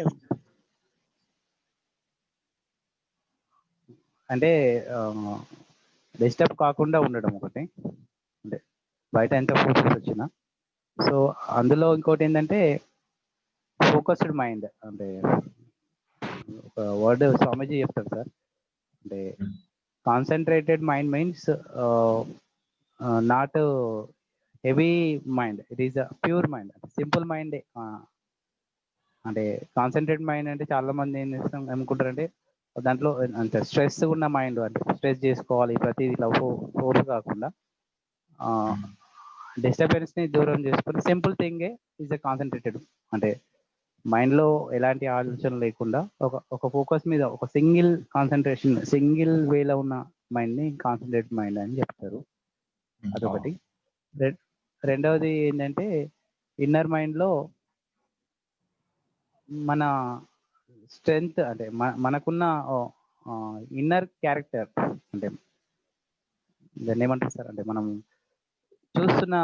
అంటే డిస్టర్బ్ కాకుండా ఉండడం ఒకటి, అంటే బయట ఎంత ఫోకస్ వచ్చినా. సో అందులో ఇంకోటి ఏంటంటే ఫోకస్డ్ మైండ్. అంటే ఒక వర్డ్ స్వామీజీ చెప్తారు సార్, అంటే concentrated mind means not heavy mind, it is a pure mind, simple మైండే. అంటే కాన్సన్ట్రేట్ మైండ్ అంటే చాలా మంది ఏం చేస్తాం అనుకుంటారంటే దాంట్లో అంటే స్ట్రెస్ ఉన్న మైండ్, అంటే స్ట్రెస్ చేసుకోవాలి ప్రతిదీ ఇట్లా ఫోర్స్ కాకుండా డిస్టర్బెన్స్ ని దూరం చేసుకుని సింపుల్ థింగే ఈజ్ ఎ కాన్సన్ట్రేటెడ్. అంటే మైండ్ లో ఎలాంటి ఆలోచన లేకుండా ఒక ఫోకస్ మీద ఒక సింగిల్ కాన్సన్ట్రేషన్, సింగిల్ వేలో ఉన్న మైండ్ ని కాన్సన్ట్రేట్ మైండ్ అని చెప్తారు. అదొకటి. రెండవది ఏంటంటే ఇన్నర్ మైండ్ లో మన స్ట్రెంగ్త్, అంటే మనకున్న ఇన్నర్ క్యారెక్టర్, అంటే దాన్ని ఏమంటారు సార్, అంటే మనం చూస్తున్న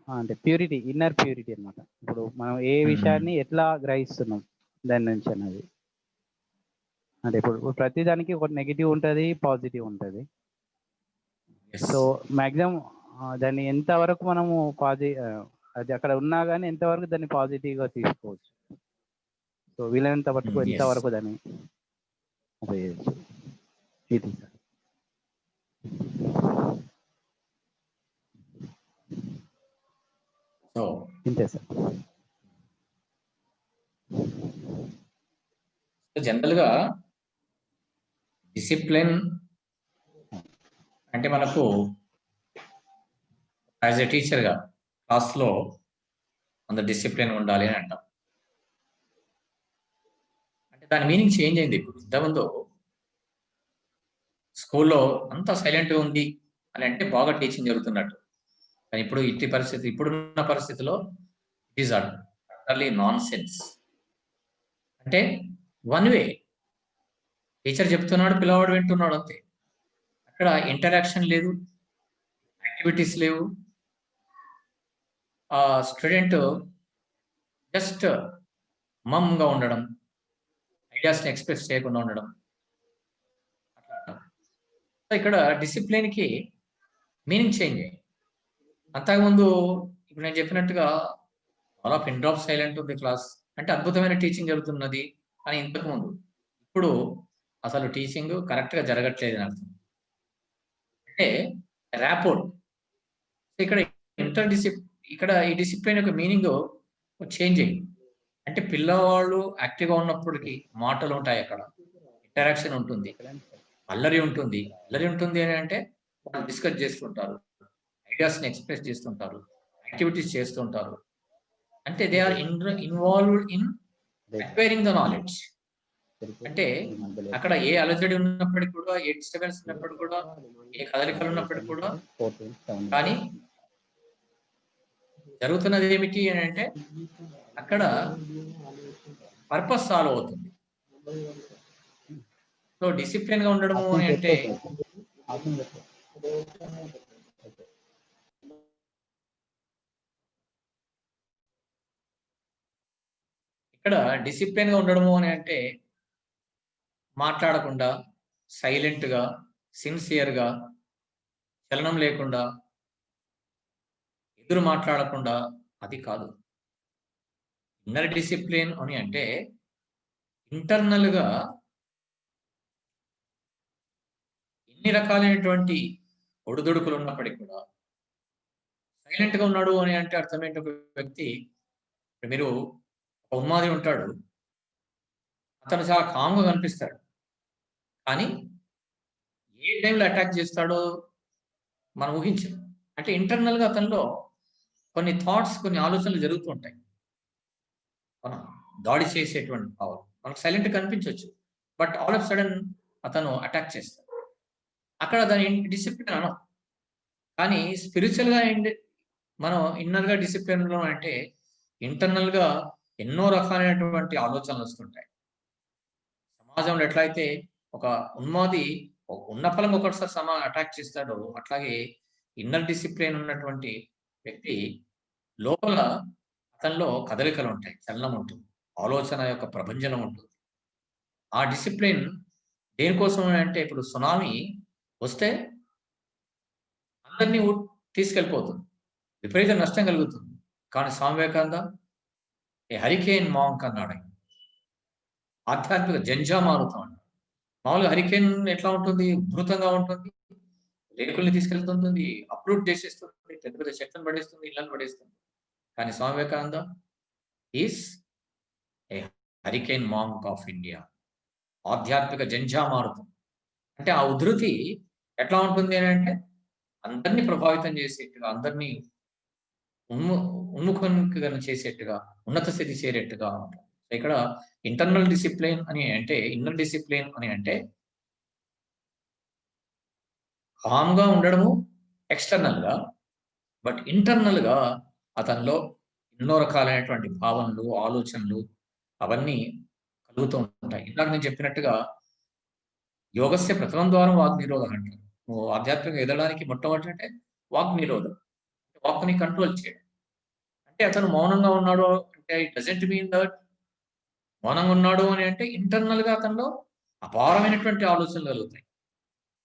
అంటే ప్యూరిటీ, ఇన్నర్ ప్యూరిటీ అనమాట. ఇప్పుడు మనం ఏ విషయాన్ని ఎట్లా గ్రహిస్తున్నాం దాని నుంచి అన్నది. అంటే ఇప్పుడు ప్రతిదానికి ఒక నెగిటివ్ ఉంటుంది, పాజిటివ్ ఉంటుంది. సో మ్యాక్సిమం దాన్ని ఎంతవరకు మనము అది అక్కడ ఉన్నా కానీ ఎంతవరకు దాన్ని పాజిటివ్గా తీసుకోవచ్చు. సో వీలైనంత వరకు ఎంతవరకు దాన్ని ఉపయోగించు. ఇది సార్. ఇంతే సార్. జనరల్ గా డిసిప్లిన్ అంటే మనకు యాజ్ ఎ టీచర్ గా క్లాస్ లో అంత డిసిప్లిన్ ఉండాలి అని అంటాం. అంటే దాని మీనింగ్ చేంజ్ అయింది. ఇప్పుడు ఇంతకుముందు స్కూల్లో అంతా సైలెంట్గా ఉంది అని అంటే బాగా టీచింగ్ జరుగుతున్నట్టు. కానీ ఇప్పుడు ఇప్పుడున్న పరిస్థితిలో it is utterly non sense. అంటే వన్ వే, టీచర్ చెప్తున్నాడు, పిల్లవాడు వింటున్నాడు అంతే. అక్కడ ఇంటరాక్షన్ లేదు, యాక్టివిటీస్ లేవు, ఆ స్టూడెంట్ జస్ట్ మమ్గా ఉండడం, ఐడియాస్ని ఎక్స్ప్రెస్ చేయకుండా ఉండడం అట్లా. ఇక్కడ డిసిప్లిన్కి మీనింగ్ చేంజ్ అయ్యింది. అంతకుముందు ఇప్పుడు నేను చెప్పినట్టుగా all of pin drop silent ఉంది క్లాస్ అంటే అద్భుతమైన టీచింగ్ జరుగుతున్నది అని ఇంతకుముందు. ఇప్పుడు అసలు టీచింగ్ కరెక్ట్గా జరగట్లేదు అని అర్థం. అంటే ర్యాపోర్ట్ ఇక్కడ ఇక్కడ ఈ డిసిప్లిన్ యొక్క మీనింగ్ చేంజ్ అయ్యింది. అంటే పిల్లవాళ్ళు యాక్టివ్గా ఉన్నప్పటికీ మాటలు ఉంటాయి, అక్కడ ఇంటరాక్షన్ ఉంటుంది, అల్లరి ఉంటుంది. అల్లరి ఉంటుంది అని అంటే వాళ్ళు డిస్కస్ చేస్తుంటారు, ఐడియాస్ని ఎక్స్ప్రెస్ చేస్తుంటారు, యాక్టివిటీస్ చేస్తుంటారు. అంటే they are involved in acquiring the knowledge. అంటే అక్కడ ఏ అలజడి ఉన్నప్పటికీ కూడా, ఏ డిస్టర్బెన్స్ ఉన్నప్పటికీ కూడా, ఏ కదలికలు ఉన్నప్పటికీ కూడా, కానీ జరుగుతున్నది ఏమిటి అని అంటే అక్కడ పర్పస్ సాల్వ్ అవుతుంది. సో డిసిప్లిన్ గా ఉండడము అని అంటే ఇక్కడ డిసిప్లిన్ గా ఉండడము అని అంటే మాట్లాడకుండా, సైలెంట్గా, సిన్సియర్గా, చలనం లేకుండా, ఎదురు మాట్లాడకుండా, అది కాదు. ఇన్నర్ డిసిప్లిన్ అని అంటే ఇంటర్నల్గా ఎన్ని రకాలైనటువంటి ఒడిదుడుకులు ఉన్నప్పటికీ కూడా సైలెంట్గా ఉన్నాడు అని అంటే అర్థం ఏంటి? ఒక వ్యక్తి, మీరు ఒక ఉన్మాది ఉంటాడు, అతను చాలా కామ్గా కనిపిస్తాడు, కానీ ఏ టైంలో అటాక్ చేస్తాడో మనం ఊహించాం. అంటే ఇంటర్నల్గా అతనిలో కొన్ని థాట్స్, కొన్ని ఆలోచనలు జరుగుతూ ఉంటాయి. మనం దాడి చేసేటువంటి పవర్ మనకు సైలెంట్ కనిపించవచ్చు, బట్ ఆల్ ఆఫ్ సడన్ అతను అటాక్ చేస్తాడు. అక్కడ దాని డిసిప్లిన్ అనం. కానీ స్పిరిచువల్గా మనం ఇన్నర్గా డిసిప్లిన్లో అంటే ఇంటర్నల్గా ఎన్నో రకాలైనటువంటి ఆలోచనలు వస్తుంటాయి. సమాజంలో ఎట్లయితే ఒక ఉన్మాది ఉన్న ఫలంగా ఒకటిసారి అటాక్ చేస్తాడో, అట్లాగే ఇన్నర్ డిసిప్లిన్ ఉన్నటువంటి వ్యక్తి లోపల అతనిలో కదలికలు ఉంటాయి, చలనం ఉంటుంది, ఆలోచన యొక్క ప్రభంజనం ఉంటుంది. ఆ డిసిప్లిన్ దేనికోసం అంటే ఇప్పుడు సునామీ వస్తే అందరినీ తీసుకెళ్ళిపోతుంది, విపరీత నష్టం కలుగుతుంది. కానీ స్వామి వివేకానంద ఏ హరికేన్ మాంక్ అన్నాడు. ఆధ్యాత్మిక జంజా మారుతాం అన్నాడు. మామూలుగా హరికేన్ ఎట్లా ఉంటుంది? ఉధృతంగా ఉంటుంది, రేకుల్ని తీసుకెళ్తుంటుంది, అప్రూట్ చేసేస్తుంది, పెద్ద పెద్ద చెట్లను పడేస్తుంది, ఇళ్లను పడేస్తుంది. కానీ Swami Vivekananda is a hurricane monk of India, ఆధ్యాత్మిక జంజా మారుతం. అంటే ఆ ఉధృతి ఎట్లా ఉంటుంది అని అంటే అందరినీ ప్రభావితం చేసేట్టుగా, అందరినీ ఉన్ముఖంగా చేసేట్టుగా, ఉన్నత స్థితి చేరేట్టుగా ఉంటుంది. ఇక్కడ ఇంటర్నల్ డిసిప్లిన్ అని అంటే, ఇన్నర్ డిసిప్లిన్ అని అంటే కామ్గా ఉండడము ఎక్స్టర్నల్గా, బట్ ఇంటర్నల్గా అతనిలో ఎన్నో రకాలైనటువంటి భావనలు, ఆలోచనలు అవన్నీ కలుగుతూ ఉంటాయి. ఇందాక నేను చెప్పినట్టుగా యోగస్య ప్రథమం ద్వారం వాగ్నిరోధం అంటారు. నువ్వు ఆధ్యాత్మికంగా ఎదగడానికి మొట్టమొదటి అంటే వాగ్నిరోధం, వాక్ని కంట్రోల్ చేయడం. అంటే అతను మౌనంగా ఉన్నాడు అంటే ఇట్ డజంట్ మీన్ దట్ మౌనంగా ఉన్నాడు అని అంటే ఇంటర్నల్గా అతనిలో అపారమైనటువంటి ఆలోచనలు కలుగుతాయి.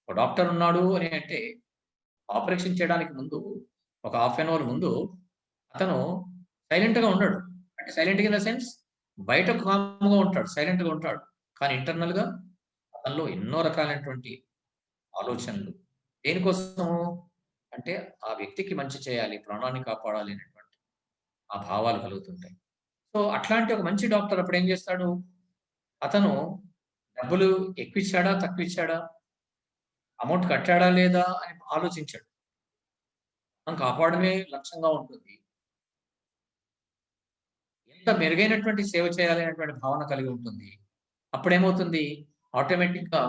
ఒక డాక్టర్ ఉన్నాడు అని అంటే ఆపరేషన్ చేయడానికి ముందు ఒక హాఫ్ అన్ అవర్ ముందు అతను సైలెంట్గా ఉన్నాడు. అంటే సైలెంట్ ఇన్ ద సెన్స్ బయట కామ్గా ఉంటాడు, సైలెంట్గా ఉంటాడు, కానీ ఇంటర్నల్గా అతనిలో ఎన్నో రకాలైనటువంటి ఆలోచనలు. దేనికోసము అంటే ఆ వ్యక్తికి మంచి చేయాలి, ప్రాణాన్ని కాపాడాలి అనేటువంటి ఆ భావాలు కలుగుతుంటాయి. సో అట్లాంటి ఒక మంచి డాక్టర్ అప్పుడు ఏం చేస్తాడు? అతను డబ్బులు ఎక్కువ ఇచ్చాడా, తక్కువ ఇచ్చాడా, అమౌంట్ కట్టాడా లేదా అని ఆలోచించాడు. మనం కాపాడమే లక్ష్యంగా ఉంటుంది. ఎంత మెరుగైనటువంటి సేవ చేయాలి అనేటువంటి భావన కలిగి ఉంటుంది. అప్పుడేమవుతుంది? ఆటోమేటిక్గా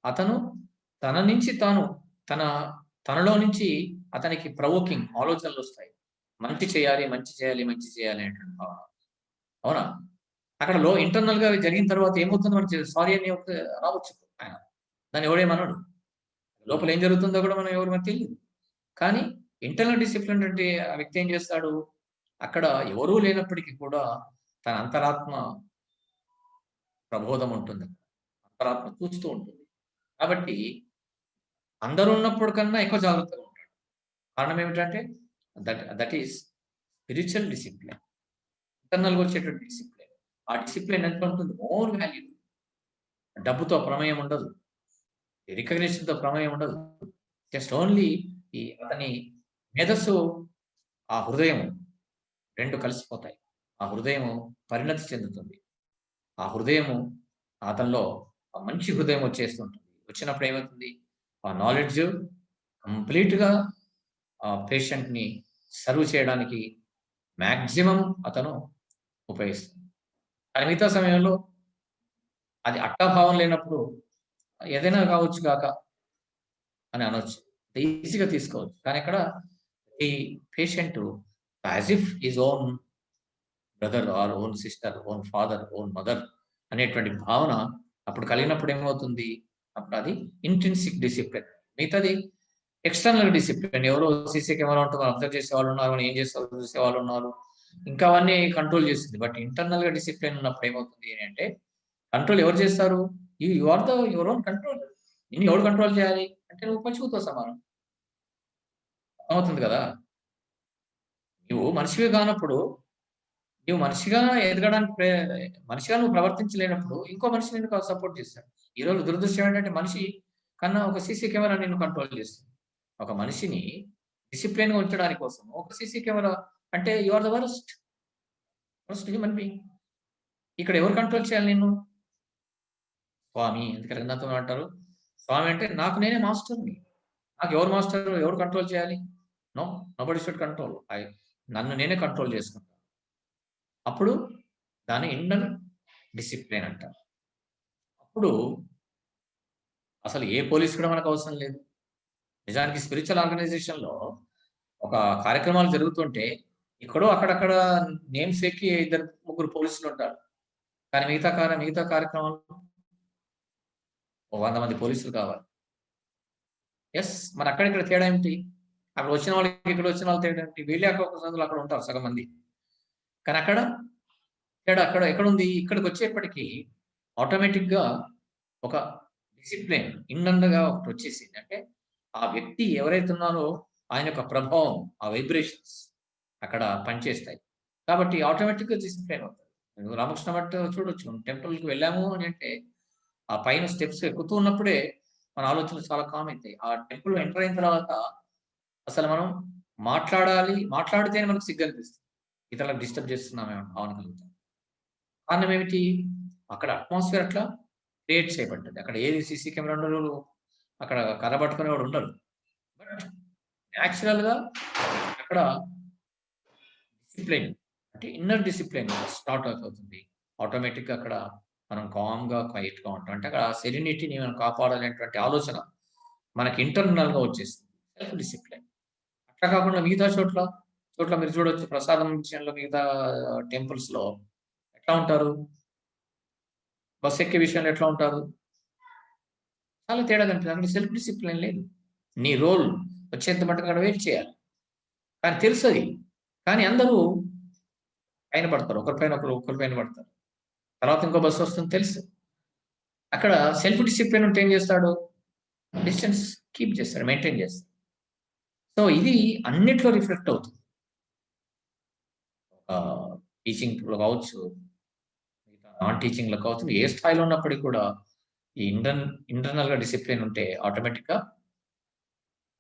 అతను తన నుంచి తాను తనలో నుంచి అతనికి ప్రవోకింగ్ ఆలోచనలు వస్తాయి. మంచి చేయాలి, మంచి చేయాలి, మంచి చేయాలి అనేటువంటి భావన. అవునా? అక్కడ ఇంటర్నల్ గా జరిగిన తర్వాత ఏమవుతుంది? మనకి సారీ అని రావచ్చు ఆయన, దాన్ని ఎవడేమన్నాడు, లోపల ఏం జరుగుతుందో కూడా మనం ఎవరు మనకు తెలియదు. కానీ ఇంటర్నల్ డిసిప్లిన్ అంటే ఆ వ్యక్తి ఏం చేస్తాడు? అక్కడ ఎవరూ లేనప్పటికీ కూడా తన అంతరాత్మ ప్రబోధం ఉంటుంది, అంతరాత్మ చూస్తూ ఉంటుంది. కాబట్టి అందరూ ఉన్నప్పుడు కన్నా ఎక్కువ జాగ్రత్తగా ఉంటాడు. కారణం ఏమిటంటే దట్ ఈస్ స్పిరిచువల్ డిసిప్లిన్, ఇంటర్నల్గా వచ్చేటువంటి డిసిప్లిన్. ఆ డిసిప్లిన్ ఎంత ఉంటుంది? More value. డబ్బుతో ప్రమేయం ఉండదు, రికగ్నిషన్తో ప్రమేయం ఉండదు. జస్ట్ ఓన్లీ ఈ అతని మేధస్సు, ఆ హృదయం రెండు కలిసిపోతాయి. ఆ హృదయము పరిణతి చెందుతుంది. ఆ హృదయము అతనిలో మంచి హృదయం వచ్చేస్తుంటుంది. వచ్చినప్పుడు ఏమవుతుంది? ఆ నాలెడ్జ్ కంప్లీట్గా ఆ పేషెంట్ని సర్వ్ చేయడానికి మ్యాక్సిమం అతను ఉపయోగిస్తుంది. కానీ మిగతా సమయంలో అది అట్టాభావం లేనప్పుడు ఏదైనా కావచ్చు కాక అని అనొచ్చు, ఈజీగా తీసుకోవచ్చు. కానీ అక్కడ ఈ patient as if his own brother or own sister, own father, own mother అనేటువంటి భావన అప్పుడు కలిగినప్పుడు ఏమవుతుంది? అప్పుడు అది ఇంట్రిన్సిక్ డిసిప్లిన్. మిగతాది ఎక్స్టర్నల్ డిసిప్లిన్. ఎవరో సీసీ కెమెరా ఉంటే మనం అబ్జర్వ్ చేసే వాళ్ళు ఉన్నారు, మనం ఏం చేసే చూసే వాళ్ళు ఉన్నారు, ఇంకా అవన్నీ కంట్రోల్ చేస్తుంది. బట్ ఇంటర్నల్ గా డిసిప్లిన్ ఉన్నప్పుడు ఏమవుతుంది అంటే, కంట్రోల్ ఎవరు చేస్తారు? You are the your own control. నిన్ను ఎవరు కంట్రోల్ చేయాలి అంటే నువ్వు పశువుతో సమానం. అవుతుంది కదా. నువ్వు మనిషివి కానప్పుడు, నువ్వు మనిషిగా ఎదగడానికి మనిషిగా నువ్వు ప్రవర్తించలేనప్పుడు ఇంకో మనిషి నిన్ను సపోర్ట్ చేస్తాడు. ఈరోజు దురదృష్టం ఏంటంటే మనిషి కన్నా ఒక సీసీ కెమెరా నిన్ను కంట్రోల్ చేస్తుంది. ఒక మనిషిని డిసిప్లిన్ గా ఉంచడానికి కోసం ఒక సీసీ కెమెరా అంటే you are the worst human being. ఇక్కడ ఎవరు కంట్రోల్ చేయాలి నిన్ను? స్వామి. ఎందుకంటే రఘునాథం అంటారు, స్వామి అంటే నాకు నేనే మాస్టర్ని. నాకు ఎవరు మాస్టర్? ఎవరు కంట్రోల్ చేయాలి? No nobody should control. నన్ను నేనే కంట్రోల్ చేసుకుంటాను. అప్పుడు దాన్ని ఇన్నర్ డిసిప్లిన్ అంటారు. అప్పుడు అసలు ఏ పోలీస్ కూడా మనకు అవసరం లేదు. నిజానికి స్పిరిచువల్ ఆర్గనైజేషన్లో ఒక కార్యక్రమాలు జరుగుతుంటే ఎక్కడో అక్కడక్కడ నేమ్స్ ఎక్కి 2-3 పోలీసులు ఉంటారు. కానీ మిగతా కార్యక్రమాలు 100 మంది పోలీసులు కావాలి. ఎస్, మరి అక్కడిక్కడ తేడా ఏమిటి? అక్కడ వచ్చిన వాళ్ళకి ఇక్కడ వచ్చిన వాళ్ళు తేడా ఏమిటి? వీళ్ళే అక్కడ ఉంటారు సగం మంది. కానీ అక్కడ తేడా అక్కడ ఎక్కడుంది? ఇక్కడికి వచ్చేప్పటికీ ఆటోమేటిక్గా ఒక డిసిప్లిన్ ఇన్నర్గా ఒకటి వచ్చేసింది. అంటే ఆ వ్యక్తి ఎవరైతే ఉన్నారో ఆయన యొక్క ప్రభావం, ఆ వైబ్రేషన్స్ అక్కడ పనిచేస్తాయి. కాబట్టి ఆటోమేటిక్గా డిసిప్లిన్ అవుతుంది. రామకృష్ణ మఠ్ చూడొచ్చు, టెంపుల్కి వెళ్ళాము అని అంటే ఆ పైన స్టెప్స్ ఎక్కుతూ ఉన్నప్పుడే మన ఆలోచనలు చాలా కామ్ అవుతాయి. ఆ టెంపుల్ ఎంటర్ అయిన తర్వాత అసలు మనం మాట్లాడితేనే మనకు సిగ్గు అనిపిస్తుంది. ఇతరులకు డిస్టర్బ్ చేస్తున్నామేమో భావన కలుగుతాం. కారణం ఏమిటి? అక్కడ అట్మాస్ఫియర్ అట్లా క్రియేట్ చేయబడ్డది. అక్కడ ఏది సీసీ కెమెరా ఉండరు, అక్కడ కర్ర పట్టుకునేవాడు ఉండరు. బట్ న్యాచురల్గా అక్కడ డిసిప్లిన్ అంటే ఇన్నర్ డిసిప్లిన్ స్టార్ట్ అవుతుంది. ఆటోమేటిక్గా అక్కడ మనం కామ్గా క్వైట్గా ఉంటాం. అంటే అక్కడ సెరెనిటీని మనం కాపాడాలనేటువంటి ఆలోచన మనకి ఇంటర్నల్గా వచ్చేస్తుంది, సెల్ఫ్ డిసిప్లిన్. అట్లా కాకుండా మిగతా చోట్ల మీరు చూడొచ్చు, ప్రసాదం విషయంలో మిగతా టెంపుల్స్లో ఎట్లా ఉంటారు, బస్ ఎక్కే విషయంలో ఎట్లా ఉంటారు, చాలా తేడా కనిపిస్తుంది. అక్కడ సెల్ఫ్ డిసిప్లిన్ లేదు. నీ రోల్ వచ్చేంత మటుకు అక్కడ వెయిట్ చేయాలి. కానీ తెలుసు అది. కానీ అందరూ పైన పడతారు, ఒకరిపైన పడతారు. తర్వాత ఇంకో బస్సు వస్తుంది తెలుసు. అక్కడ సెల్ఫ్ డిసిప్లిన్ ఉంటే ఏం చేస్తాడు? డిస్టెన్స్ కీప్ చేస్తాడు, మెయింటైన్ చేస్తాడు. సో ఇది అన్నిట్లో రిఫ్లెక్ట్ అవుతుంది. టీచింగ్లో కావచ్చు, నాన్ టీచింగ్లో కావచ్చు, ఏ స్థాయిలో ఉన్నప్పటికీ కూడా ఈ ఇంటర్నల్గా డిసిప్లిన్ ఉంటే ఆటోమేటిక్గా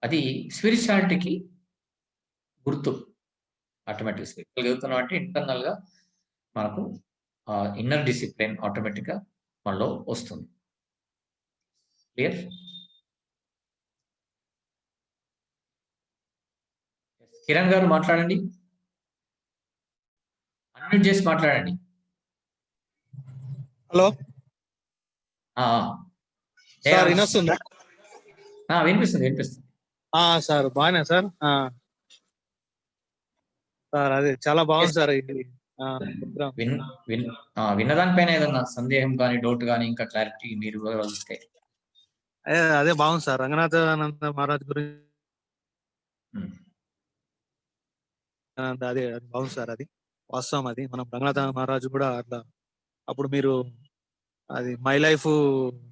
అది స్పిరిచువాలిటీకి గుర్తు. ఆటోమేటిక్ స్పిరిచువల్ చదువుతున్నాం అంటే ఇంటర్నల్గా మనకు ఇన్నర్ డిసిప్లిన్ ఆటోమేటిక్గా మనలో వస్తుంది. క్లియర్? కిరణ్ గారు మాట్లాడండి, అన్మ్యూట్ చేసి మాట్లాడండి. హలో సార్, వినొస్తుందా? వినిపిస్తుంది. సార్ బాగానే సార్. సార్ అదే చాలా బాగుంది సార్ ఇది ప్రోగ్రామ్. విన్నదానిపైన ఏదన్నా సందేహం కానీ డౌట్ కానీ ఇంకా క్లారిటీ మీరు వస్తే. అదే బాగుంది సార్. రంగనాథానంద మహారాజ్ గురించి అదే అది బాగుంది సార్. అది వాస్తవం. అది మనం రంగనాథ మహారాజు కూడా అట్లా అప్పుడు మీరు అది మై లైఫ్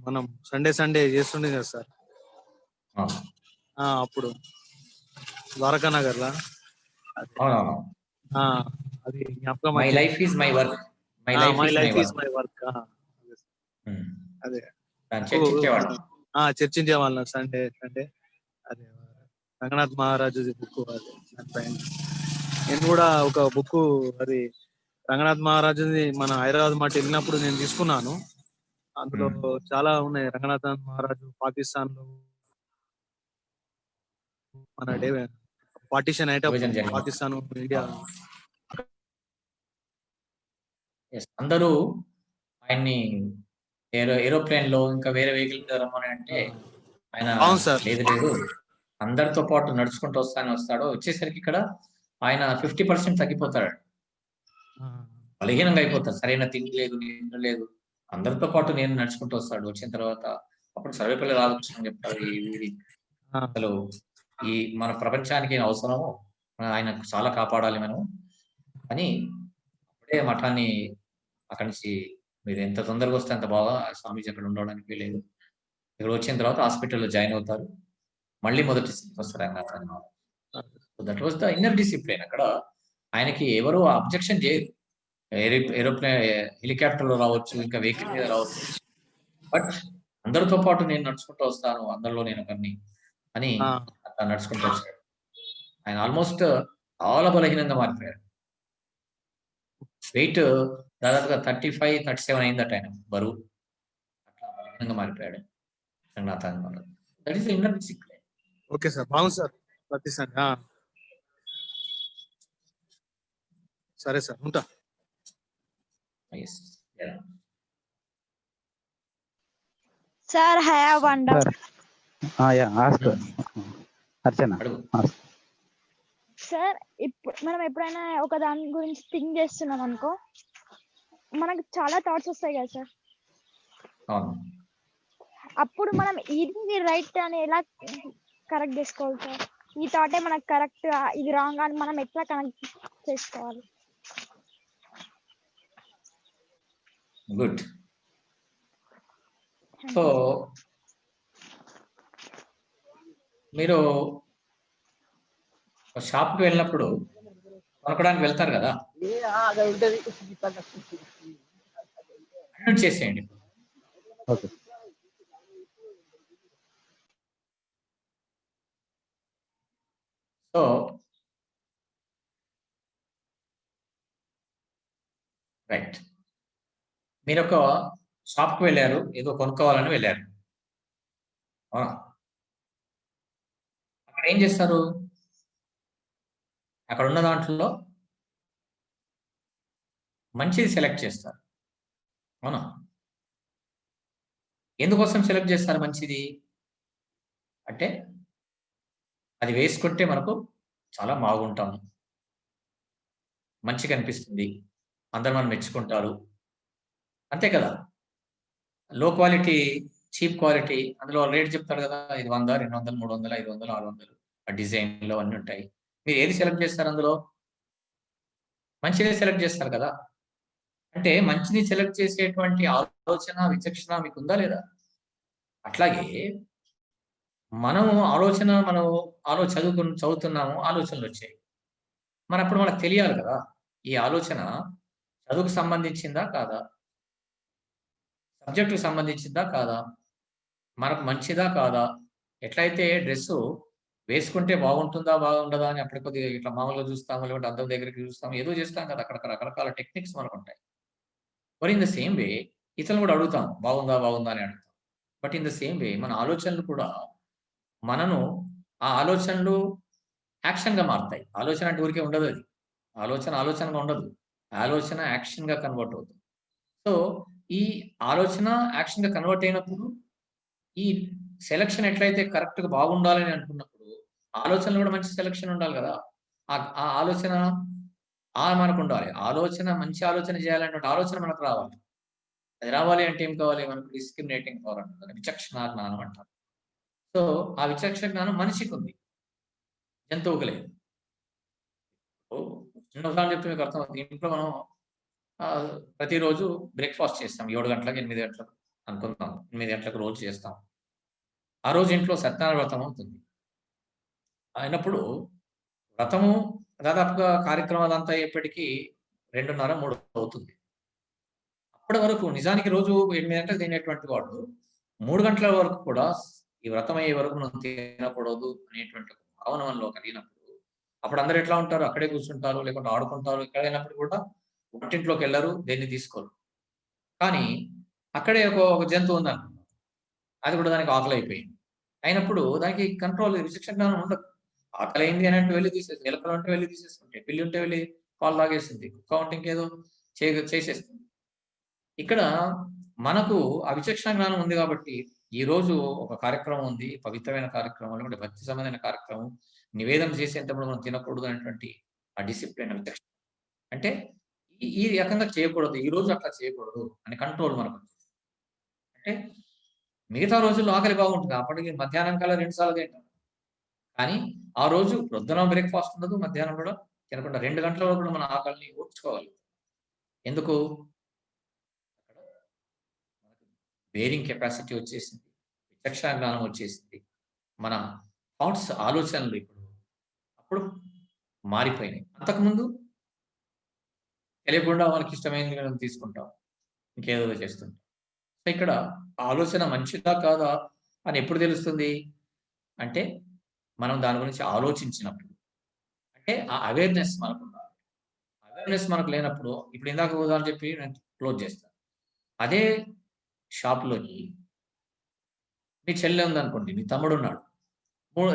మనం సండే సండే చేస్తుండే కదా సార్. అవును. అప్పుడు ద్వారకా నగర్ లా అది అవునవును. అది జ్ఞాపకం మై వచ్చింది. Life is my work. My life my is my life is work. My work. అదే దాన్ని చర్చించేవాళ్ళం. చర్చించే వాళ్ళం సండే సండే. అదే రంగనాథ్ మహారాజు బుక్ అది దానిపైన. నేను కూడా ఒక బుక్ అది రంగనాథ్ మహారాజుది మన హైదరాబాద్ మాట వెళ్ళినప్పుడు నేను తీసుకున్నాను. అందులో చాలా ఉన్నాయి. రంగనాథ్ మహారాజు పాకిస్తాన్ లో మన పార్టీషన్ అయ్యేటప్పుడు విభజన జరిగింది. Pakistan India Yes. అందరూ ఆయన్ని ఏరోప్లేన్ లో ఇంకా వేరే వెహికల్ రమ్మని అంటే ఆయన అవును సార్. లేదు లేదు అందరితో పాటు నడుచుకుంటూ వస్తాడు. వచ్చేసరికి ఇక్కడ ఆయన 50% తగ్గిపోతాడు. బలహీనంగా అయిపోతారు. సరైన తిండి లేదు, నిద్ర లేదు. అందరితో పాటు నేను నడుచుకుంటూ వస్తాడు. వచ్చిన తర్వాత అప్పుడు సర్వేపల్లి రాధాకృష్ణ చెప్తారు, ఇది అసలు ఈ మన ప్రపంచానికి అవసరము, ఆయన చాలా కాపాడాలి మనం అని. అప్పుడే మఠాన్ని అక్కడి నుంచి మీరు ఎంత తొందరగా వస్తే అంత బాగా, స్వామీజీ అక్కడ ఉండడానికి లేదు. ఇక్కడ వచ్చిన తర్వాత హాస్పిటల్లో జాయిన్ అవుతారు. మళ్ళీ మొదటి స్థితికి వస్తారు ఆయన. That was the inner discipline. అక్కడ ఆయనకి ఎవరు అబ్జెక్షన్ చేయరు. ఏరోప్లేన్ హెలికాప్టర్ లో రావచ్చు, ఇంకా వెహికల్ మీద రావచ్చు, బట్ అందరితో పాటు నేను నడుచుకుంటూ వస్తాను, అందరిలో నేను ఒకరిని అని అట్లా నడుచుకుంటూ వచ్చాడు. ఆయన ఆల్మోస్ట్ చాలా బలహీనంగా మారిపోయాడు. వెయిట్ దాదాపుగా 35-37 అయిందట ఆయన బరువు. అట్లా బలహీనంగా మారిపోయాడు Ranganathan. That is inner discipline. Okay sir, బాగుంది సార్. ప్రతిసారి సరే సార్, ఉంటా. Sir, I have one doubt. ask Archana. Sir, ఇప్పుడు మనం ఎప్పుడైనా ఒక దాని గురించి థింక్ చేస్తున్నాం అనుకో, మనకు చాలా థాట్స్ వస్తాయి కదా సార్. అప్పుడు మనం ఇది రైట్ అని ఎలా కరెక్ట్ చేసుకోవాలి సార్? ఈ థాటే మనకు కరెక్ట్, ఇది రాంగ్ అని మనం ఎట్లా కనెక్ట్ చేసుకోవాలి? గుడ్. సో మీరు షాప్కి వెళ్ళినప్పుడు కొనకడానికి వెళ్తారు కదా, అన్మ్యూట్ చేసేయండి. ఓకే. సో రైట్, మీరు ఒక షాప్కి వెళ్ళారు, ఏదో కొనుక్కోవాలని వెళ్ళారు, అవునా? అక్కడ ఏం చేస్తారు? అక్కడ ఉన్న దాంట్లో మంచిది సెలెక్ట్ చేస్తారు, అవునా? ఎందుకోసం సెలెక్ట్ చేస్తారు మంచిది అంటే, అది వేసుకుంటే మనకు చాలా బాగుంటాము, మంచిగా అనిపిస్తుంది, అందరు మనం మెచ్చుకుంటారు, అంతే కదా. లో క్వాలిటీ, చీప్ క్వాలిటీ, అందులో రేట్ చెప్తారు కదా, 100, 200, 300, 500, 600, ఆ డిజైన్లో అన్నీ ఉంటాయి. మీరు ఏది సెలెక్ట్ చేస్తారు? అందులో మంచిదే సెలెక్ట్ చేస్తారు కదా. అంటే మంచిది సెలెక్ట్ చేసేటువంటి ఆలోచన, విచక్షణ మీకు ఉందా లేదా? అట్లాగే మనం చదువుతున్నాము, ఆలోచనలు వచ్చాయి. అప్పుడు మనకు తెలియాలి కదా, ఈ ఆలోచన చదువుకు సంబంధించిందా కాదా, సబ్జెక్టుకు సంబంధించిందా కాదా, మనకు మంచిదా కాదా. ఎట్లయితే డ్రెస్సు వేసుకుంటే బాగుంటుందా బాగుండదా అని అప్పుడు కొద్దిగా ఇట్లా మామూలుగా చూస్తాము, లేకపోతే అద్దం దగ్గరికి చూస్తాము, ఏదో చేస్తాం కదా, అక్కడ రకరకాల టెక్నిక్స్ మనకు ఉంటాయి. But in the same way ఇతరులు కూడా అడుగుతాం, బాగుందా అని అడుగుతాం. But in the same way మన ఆలోచనలు కూడా మనను, ఆ ఆలోచనలు యాక్షన్గా మారుతాయి. ఆలోచన అంటే ఊరికే ఉండదు, అది ఆలోచనగా ఉండదు, ఆలోచన యాక్షన్గా కన్వర్ట్ అవుతుంది. సో ఈ ఆలోచన యాక్షన్గా కన్వర్ట్ అయినప్పుడు, ఈ సెలక్షన్ ఎట్లయితే కరెక్ట్గా బాగుండాలని అనుకున్నప్పుడు, ఆలోచనలు కూడా మంచి సెలక్షన్ ఉండాలి కదా. ఆ ఆలోచన మనకు ఉండాలి. మంచి ఆలోచన చేయాలనే ఆలోచన మనకు రావాలి. అది రావాలి అంటే ఏం కావాలి? మనకు డిస్క్రిమినేటింగ్ పవర్ అంటారు, విచక్షణ జ్ఞానం అంటారు. సో ఆ విచక్షణ జ్ఞానం మనిషికి ఉంది, జంతువుకు లేదు. చిన్న ఉదాహరణ చెప్తే మీకు అర్థమవుతుంది. ఇంట్లో మనం ప్రతిరోజు బ్రేక్ఫాస్ట్ చేస్తాం 7 గంటలకు 8 గంటలకు అనుకుందాం. 8 గంటలకు రోజు చేస్తాం. ఆ రోజు ఇంట్లో సత్యనారాయణ వ్రతం అవుతుంది. అయినప్పుడు వ్రతము దాదాపుగా కార్యక్రమం అదంతా అయ్యేప్పటికీ 2:30, 3 అవుతుంది. అప్పటి వరకు నిజానికి రోజు 8 గంటలకు తినేటువంటి వాడు 3 గంటల వరకు కూడా ఈ వ్రతం అయ్యే వరకు మనం తినకూడదు అనేటువంటి భావన మనలో కలిగినప్పుడు అప్పుడు అందరూ ఎట్లా ఉంటారు? అక్కడే కూర్చుంటారు, లేకుంటే ఆడుకుంటారు. ఎక్కడైనప్పుడు కూడా వంటింట్లోకి వెళ్ళరు, దేన్ని తీసుకోరు. కానీ అక్కడే ఒక జంతువు ఉందనుకుందాం. అది కూడా దానికి ఆకలి అయిపోయింది. అయినప్పుడు దానికి కంట్రోల్ విచక్షణ జ్ఞానం ఉండదు. ఆకలి అయింది అని అంటే వెళ్ళి తీసేస్తుంది. ఎలుకలు ఉంటే వెళ్ళి తీసేసుకుంటే, పిల్లి ఉంటే వెళ్ళి పాలు తాగేస్తుంది, కుక్క ఉంటే ఇంకేదో చేసేస్తుంది. ఇక్కడ మనకు ఆ విచక్షణ జ్ఞానం ఉంది కాబట్టి ఈ రోజు ఒక కార్యక్రమం ఉంది, పవిత్రమైన కార్యక్రమం, లేకుంటే భక్తి సంబంధమైన కార్యక్రమం, నివేదన చేసేటప్పుడు మనం తినకూడదు అనేటువంటి ఆ డిసిప్లిన్ విచక్షణ. అంటే ఈ రకంగా చేయకూడదు, ఈ రోజు అట్లా చేయకూడదు అని కంట్రోల్ మనకు. అంటే మిగతా రోజుల్లో ఆకలి బాగుంటుంది, అప్పటికి మధ్యాహ్నం కల్లా 2 సార్లు తింటాం. కానీ ఆ రోజు ప్రొద్దున బ్రేక్ఫాస్ట్ ఉండదు, మధ్యాహ్నం కూడా తినకుండా 2 గంటల వరకు కూడా మన ఆకలిని ఓర్చుకోవాలి. ఎందుకు? బేరింగ్ కెపాసిటీ వచ్చేసింది, విచక్షణ జ్ఞానం వచ్చేసింది. మన థాట్స్, ఆలోచనలు అప్పుడు మారిపోయినాయి. అంతకుముందు తెలియకుండా మనకి ఇష్టమైనది మనం తీసుకుంటాం, ఇంకేదో చేస్తుంటాం. సో ఇక్కడ ఆలోచన మంచిదా కాదా అని ఎప్పుడు తెలుస్తుంది అంటే మనం దాని గురించి ఆలోచించినప్పుడు. అంటే ఆ అవేర్నెస్ మనకు ఉండాలి. అవేర్నెస్ మనకు లేనప్పుడు, ఇప్పుడు ఇందాక ఉదాహరణ చెప్పి నేను క్లోజ్ చేస్తాను. అదే షాప్లోకి మీ చెల్లె ఉందనుకోండి, మీ తమ్ముడు ఉన్నాడు,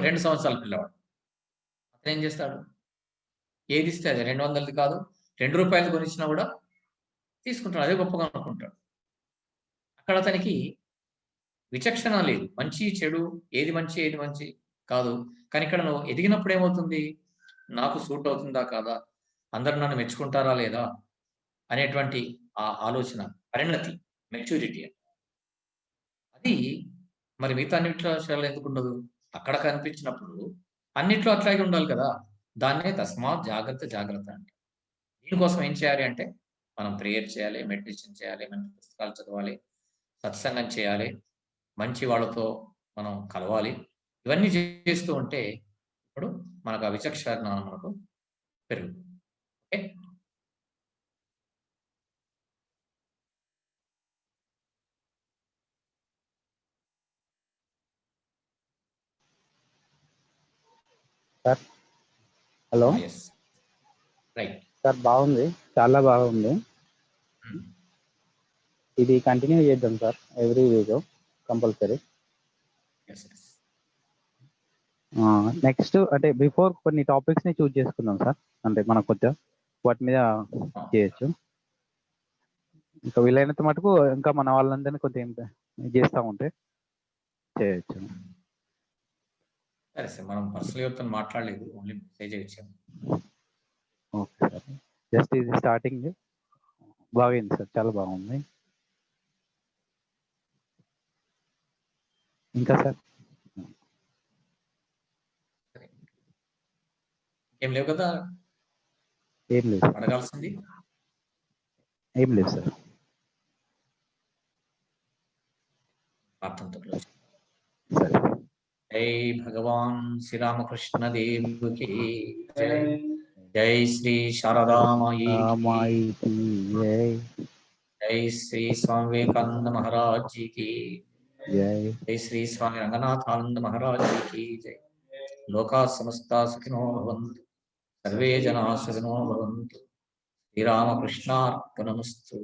2 సంవత్సరాల పిల్లవాడు. అతను ఏం చేస్తాడు? ఏది ఇస్తే అదే, 200ది కాదు, 2 రూపాయలు కొనిచ్చినా కూడా తీసుకుంటాడు, అదే గొప్పగా అనుకుంటాడు. అక్కడ అతనికి విచక్షణ లేదు, మంచి చెడు, ఏది మంచి ఏది మంచి కాదు. కానీ ఇక్కడ నువ్వు ఎదిగినప్పుడు ఏమవుతుంది? నాకు సూట్ అవుతుందా కాదా, అందరు నన్ను మెచ్చుకుంటారా లేదా అనేటువంటి ఆ ఆలోచన, పరిణతి, మెచ్యూరిటీ. అది మరి మిగతా అన్నిట్లో విషయాలు ఎందుకు ఉండదు? అక్కడ కనిపించినప్పుడు అన్నిట్లో అట్లాగే ఉండాలి కదా. దాన్నే తస్మాత్ జాగ్రత్త జాగ్రత్త అంటే. దీనికోసం ఏం చేయాలి అంటే మనం ప్రేయర్ చేయాలి, మెడిటేషన్ చేయాలి, మంచి పుస్తకాలు చదవాలి, సత్సంగం చేయాలి, మంచి వాళ్ళతో మనం కలవాలి. ఇవన్నీ చేస్తూ ఉంటే ఇప్పుడు మనకు ఆ విచక్షణ జ్ఞానం మనకు పెరుగుతుంది. Okay, sir hello right sir, బాగుంది, చాలా బాగుంది. ఇది కంటిన్యూ చేద్దాం sir, every week compulsory. Next అంటే బిఫోర్ కొన్ని టాపిక్స్ ని చూస్ చేసుకుందాం సార్, అంటే మనకు కొంచెం వాటి మీద చేయొచ్చు. ఇంకా వీలైనంత మటుకు ఇంకా మన వాళ్ళందరినీ కొంచెం చేస్తూ ఉంటే చేయొచ్చు. సరే సార్, మనం పర్సనల్ ఎవరితో మాట్లాడలేదు, ఓన్లీ మెసేజ్ ఇచ్చాము. ఓకే సార్, జస్ట్ ఇది స్టార్టింగ్ బాగుంది సార్, చాలా బాగుంది. ఇంకా సార్ ఏం లేవు కదా? ఏం లేదు అడగాల్సింది ఏం లేదు సార్. సరే. జై భగవాన్ శ్రీరామకృష్ణ దేవ్ కి జై. జై శ్రీ శారదామాయి జై. జై శ్రీ స్వామి వివేకానంద మహారాజ్ జీ కి జై. జై శ్రీ స్వామి రంగనాథానంద మహారాజ్ జీ కి జై. లోకా సమస్తా సుఖినో భవంతు, సర్వే జనా సుఖినో భవంతు. శ్రీరామకృష్ణార్పణమస్తు.